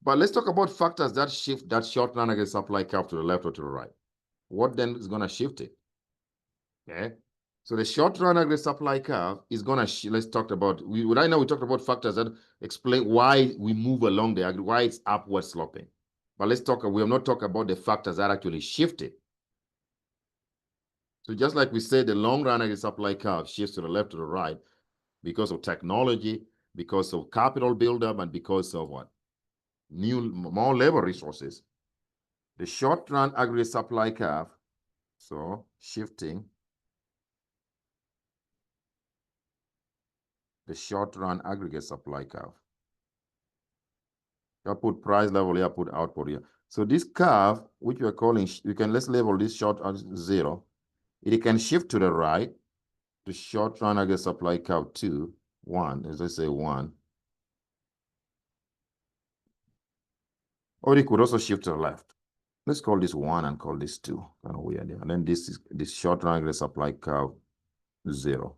But let's talk about factors that shift that short run against supply curve to the left or to the right. What then is going to shift it? Okay. So the short run agri supply curve is going to, let's talk about, right now we talked about factors that explain why we move along the agri, why it's upward sloping. But we have not talked about the factors that actually shift it. So just like we said, the long run agri supply curve shifts to the left to the right because of technology, because of capital buildup, and because of what? More labor resources. The short run agri supply curve, so shifting the short run aggregate supply curve. I put price level here, put output here. So this curve, which we are calling, let's label this short as 0. It can shift to the right. The short run aggregate supply curve 2, 1, as I say 1. Or it could also shift to the left. Let's call this 1 and call this 2. Kind of weird. And then this is this short run aggregate supply curve 0.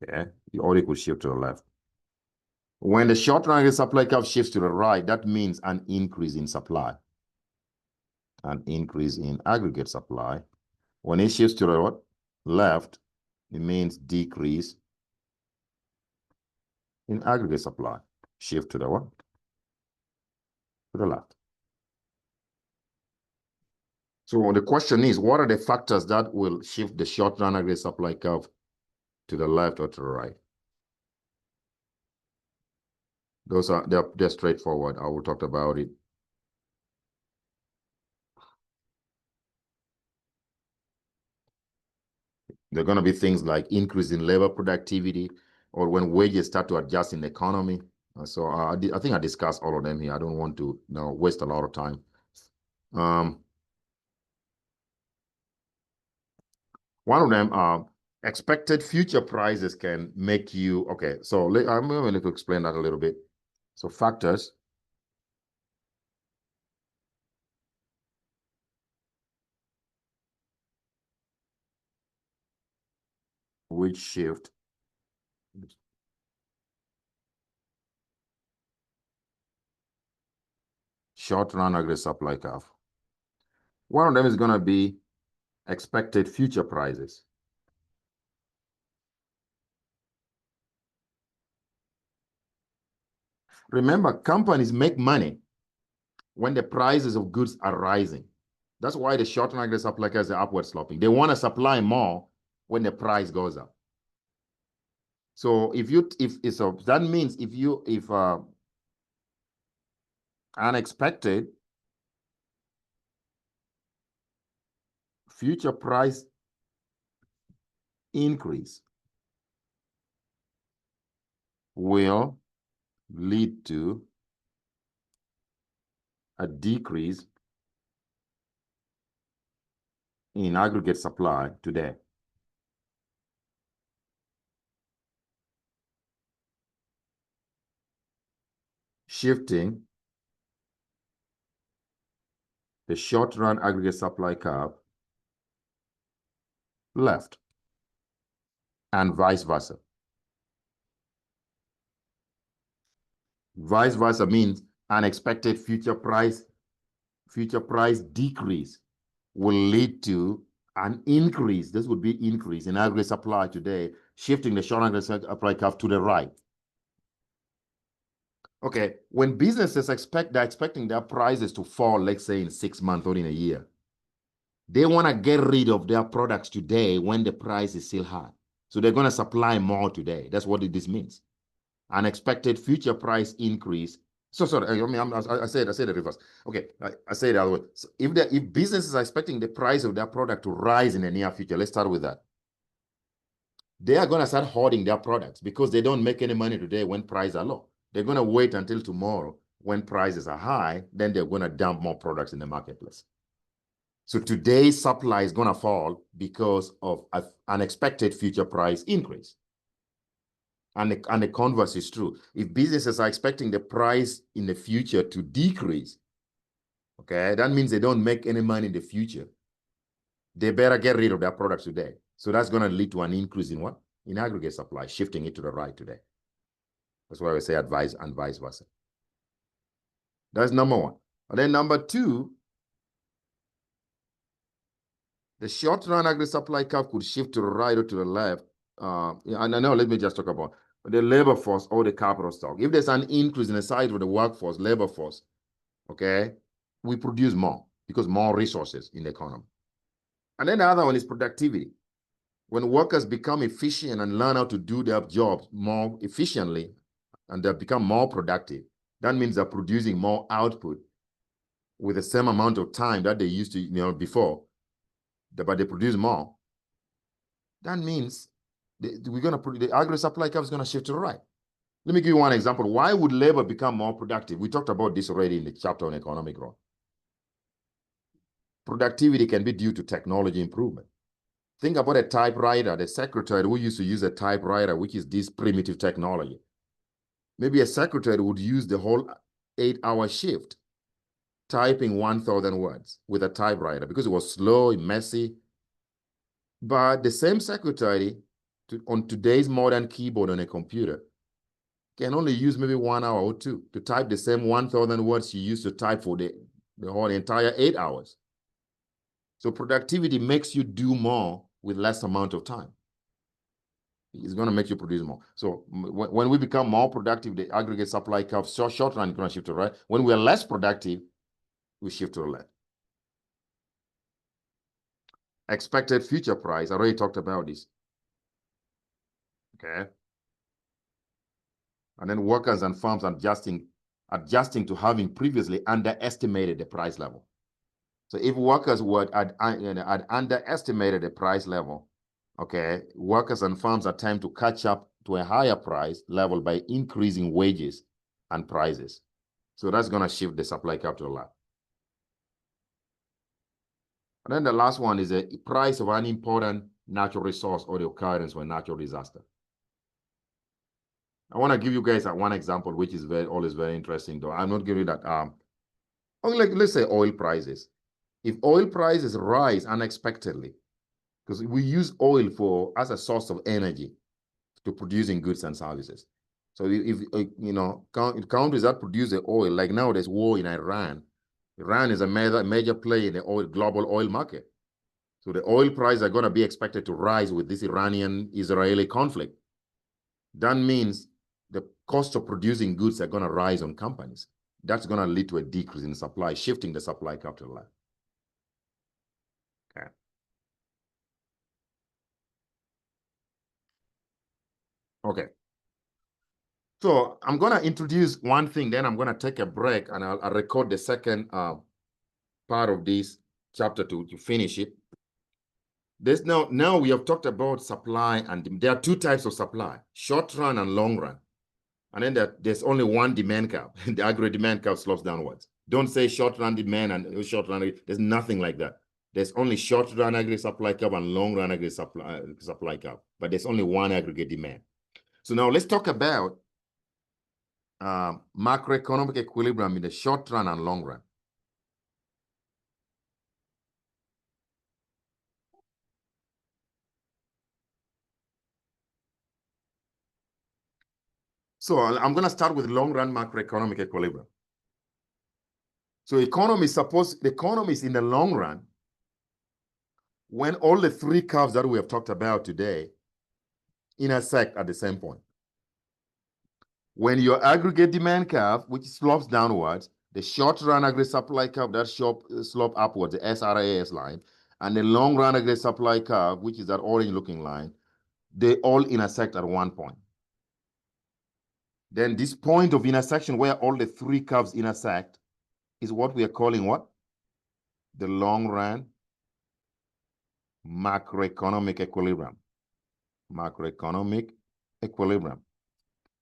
Okay. Or it could shift to the left. When the short run supply curve shifts to the right, that means an increase in supply. An increase in aggregate supply. When it shifts to the left, it means decrease in aggregate supply. Shift to the what? To the left. So the question is, what are the factors that will shift the short run aggregate supply curve to the left or to the right? They're straightforward. I will talk about it. There are going to be things like increase in labor productivity, or when wages start to adjust in the economy. So I think I discussed all of them here. I don't want to waste a lot of time. One of them, expected future prices can make you, okay, so I'm going to explain that a little bit. So factors which shift short run aggregate supply curve. One of them is going to be expected future prices. Remember, companies make money when the prices of goods are rising. That's why the short run aggregate supply curve is upward sloping. They want to supply more when the price goes up. So that means if unexpected future price increase will lead to a decrease in aggregate supply today. Shifting the short-run aggregate supply curve left, and vice versa. Vice versa means unexpected future price decrease will lead to an increase. This would be increase in aggregate supply today, shifting the short aggregate supply curve to the right. Okay, when businesses they're expecting their prices to fall, let's say in 6 months or in a year, they want to get rid of their products today when the price is still high. So they're going to supply more today. That's what this means. Unexpected future price increase. So sorry, I said the reverse. Okay, I say it the other way. So if businesses are expecting the price of their product to rise in the near future, let's start with that. They are going to start hoarding their products because they don't make any money today when prices are low. They're going to wait until tomorrow when prices are high, then they're going to dump more products in the marketplace. So today's supply is going to fall because of an unexpected future price increase. And the converse is true. If businesses are expecting the price in the future to decrease, okay, that means they don't make any money in the future. They better get rid of their products today. So that's going to lead to an increase in what? In aggregate supply, shifting it to the right today. That's why we say advise and vice versa. That's number one. And then number two, the short-run aggregate supply curve could shift to the right or to the left. And I know, let me just talk about the labor force or the capital stock. If there's an increase in the size of the workforce, labor force, okay, we produce more because more resources in the economy. And then the other one is productivity. When workers become efficient and learn how to do their jobs more efficiently and they become more productive, that means they're producing more output with the same amount of time that they used to, before, but they produce more. That means the aggregate supply curve is going to shift to the right. Let me give you one example. Why would labor become more productive? We talked about this already in the chapter on economic growth. Productivity can be due to technology improvement. Think about a typewriter, the secretary who used to use a typewriter, which is this primitive technology. Maybe a secretary would use the whole 8-hour shift typing 1,000 words with a typewriter because it was slow and messy. But the same secretary on today's modern keyboard on a computer can only use maybe 1 hour or two to type the same 1,000 words she used to type for the whole entire 8 hours. So productivity makes you do more with less amount of time. It's going to make you produce more. So when we become more productive, the aggregate supply curve, short run is going to shift to the right. When we're less productive, we shift to the left. Expected future price, I already talked about this. Okay. And then workers and firms adjusting to having previously underestimated the price level. So if workers had underestimated the price level, okay, workers and firms attempt to catch up to a higher price level by increasing wages and prices. So that's going to shift the supply curve to the left. And then the last one is the price of an important natural resource or the occurrence of a natural disaster. I want to give you guys one example, which is always very interesting, though. I'm not giving that. Let's say oil prices. If oil prices rise unexpectedly, because we use oil as a source of energy to producing goods and services. So if countries that produce the oil, like now there's war in Iran. Iran is a major player in the global oil market. So the oil prices are going to be expected to rise with this Iranian-Israeli conflict. That means the cost of producing goods are going to rise on companies. That's going to lead to a decrease in supply, shifting the supply curve to the left. Okay. Okay. So I'm going to introduce one thing, then I'm going to take a break and I'll record the second part of this chapter to finish it. There's now we have talked about supply, and there are two types of supply: short run and long run. And then there's only one demand curve. The aggregate demand curve slopes downwards. Don't say short run demand and short run. There's nothing like that. There's only short run aggregate supply curve and long run aggregate supply curve. But there's only one aggregate demand. So now let's talk about macroeconomic equilibrium in the short run and long run. So I'm going to start with long run macroeconomic equilibrium. So the economy is in the long run when all the three curves that we have talked about today intersect at the same point. When your aggregate demand curve, which slopes downwards, the short run aggregate supply curve that slope upwards, the SRAS line, and the long run aggregate supply curve, which is that orange looking line, they all intersect at one point. Then this point of intersection where all the three curves intersect is what we are calling what? The long run macroeconomic equilibrium. Macroeconomic equilibrium.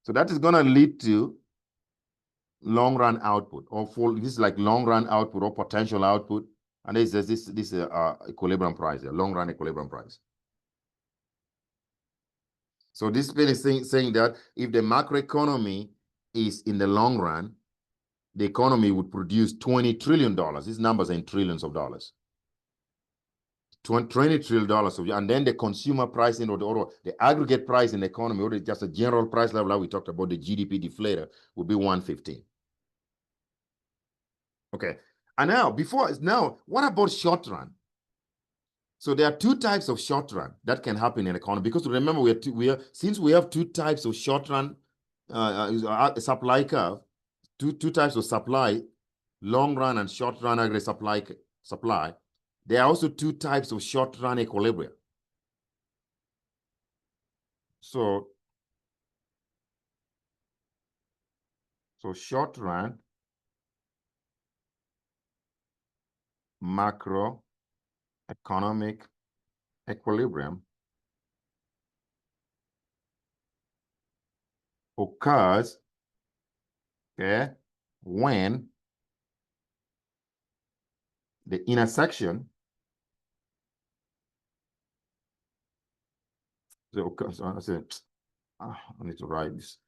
So that is going to lead to long run output, or this is like long run output or potential output. And this equilibrium price, a long run equilibrium price. So this is saying that if the macroeconomy is in the long run, the economy would produce $20 trillion. These numbers are in trillions of dollars. $20 trillion, and then the consumer pricing or the aggregate price in the economy, or just a general price level that we talked about, the GDP deflator, would be 115. Okay, and now, what about short run? So there are two types of short run that can happen in an economy, because remember since we have two types of short run supply curve, two types of supply, long run and short run aggregate supply. There are also two types of short run equilibria. So short run macroeconomic equilibrium occurs, okay, when the intersection I need to write this.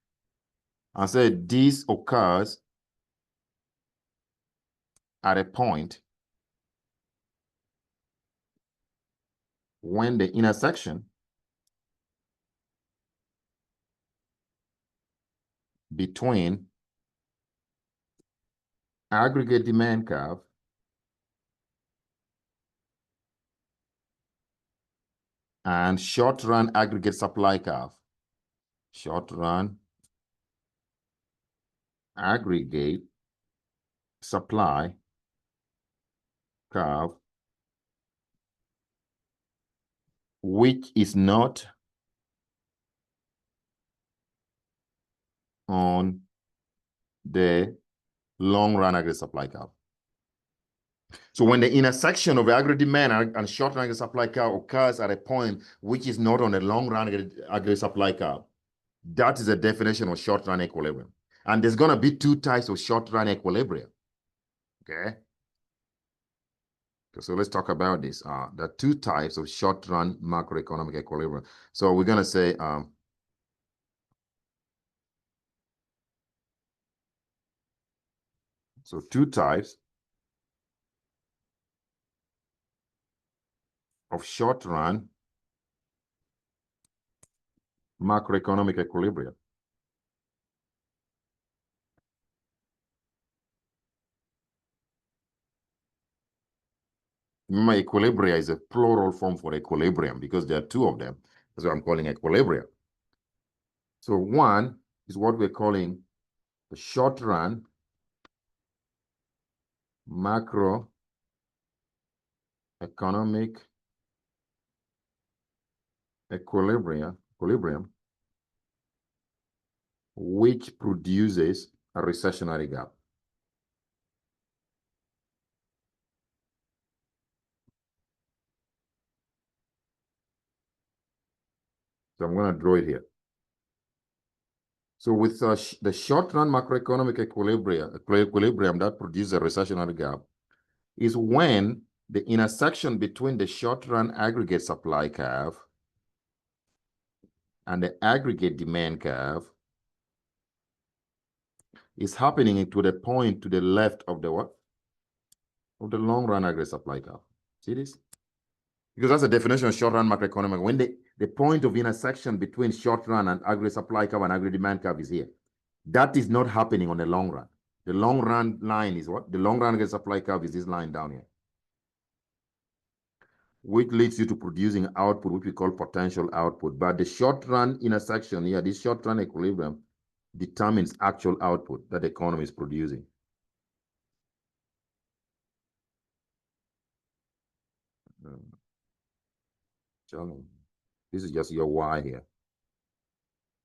I said this occurs at a point when the intersection between aggregate demand curve and short run aggregate supply curve, short run aggregate supply curve, which is not on the long run aggregate supply curve. So when the intersection of aggregate demand and short run aggregate supply curve occurs at a point which is not on the long run aggregate supply curve, that is a definition of short run equilibrium. And there's going to be two types of short run equilibrium. Okay. So let's talk about this. There are two types of short run macroeconomic equilibrium. So we're going to say so two types of short run macroeconomic equilibrium. Remember, equilibria is a plural form for equilibrium because there are two of them. That's what I'm calling equilibrium. So one is what we're calling the short run macroeconomic equilibrium, which produces a recessionary gap. So I'm going to draw it here. So with the short-run macroeconomic equilibrium that produces a recessionary gap is when the intersection between the short-run aggregate supply curve and the aggregate demand curve is happening to the point to the left of the what? Of the long-run aggregate supply curve. See this? Because that's the definition of short-run macroeconomic. When the point of intersection between short-run and aggregate supply curve and aggregate demand curve is here. That is not happening on the long run. The long run line is what? The long run aggregate supply curve is this line down here, which leads you to producing output, which we call potential output. But the short run intersection here, this short run equilibrium, determines actual output that the economy is producing. This is just your Y here.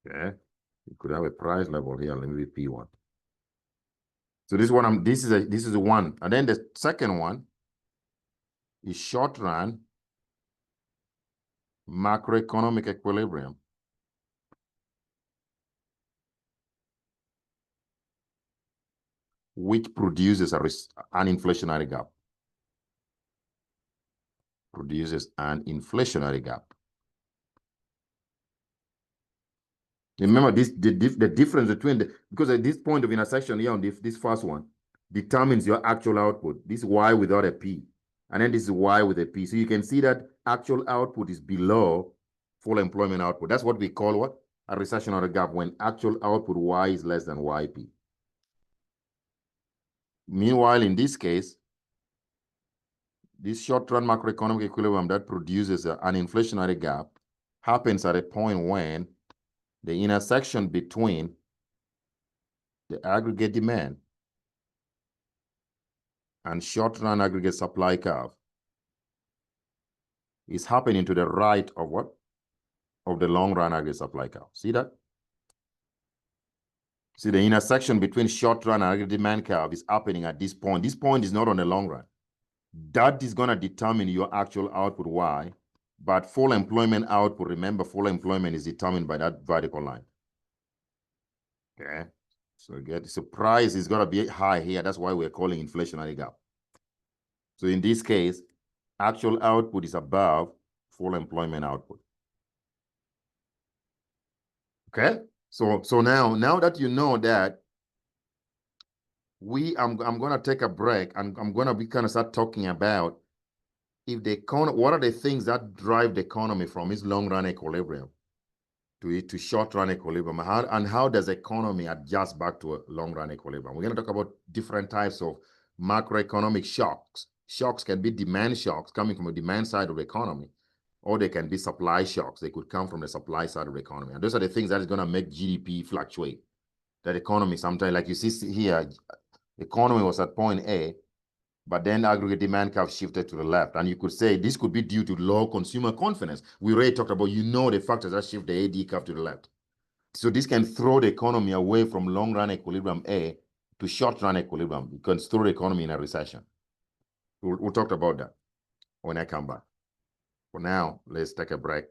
Okay, you could have a price level here. Let me be P1. So this one, this is a one, and then the second one is short run macroeconomic equilibrium, which produces an inflationary gap. Produces an inflationary gap. Remember this, the difference between because at this point of intersection here on this first one determines your actual output. This Y without a P, and then this is Y with a P. So you can see that actual output is below full employment output. That's what we call what? A recessionary gap, when actual output Y is less than YP. Meanwhile, in this case, this short-run macroeconomic equilibrium that produces an inflationary gap happens at a point when the intersection between the aggregate demand and short-run aggregate supply curve is happening to the right of what? Of the long-run aggregate supply curve. See that? See, the intersection between short-run and aggregate demand curve is happening at this point. This point is not on the long run. That is going to determine your actual output Y, but full employment output, remember, full employment is determined by that vertical line. Okay, so again, the price is going to be high here. That's why we're calling inflationary gap. So in this case, actual output is above full employment output. Okay, so now that you know that, I'm going to take a break, and I'm going to be kind of start talking about if the what are the things that drive the economy from its long-run equilibrium to short-run equilibrium, and how does the economy adjust back to a long-run equilibrium. We're going to talk about different types of macroeconomic shocks. Shocks can be demand shocks coming from the demand side of the economy, or they can be supply shocks. They could come from the supply side of the economy. And those are the things that is going to make GDP fluctuate. That economy sometimes, like you see here, the economy was at point A, but then aggregate demand curve shifted to the left. And you could say this could be due to low consumer confidence. We already talked about, the factors that shift the AD curve to the left. So this can throw the economy away from long-run equilibrium A to short-run equilibrium. It can throw the economy in a recession. We'll talk about that when I come back. For now, let's take a break.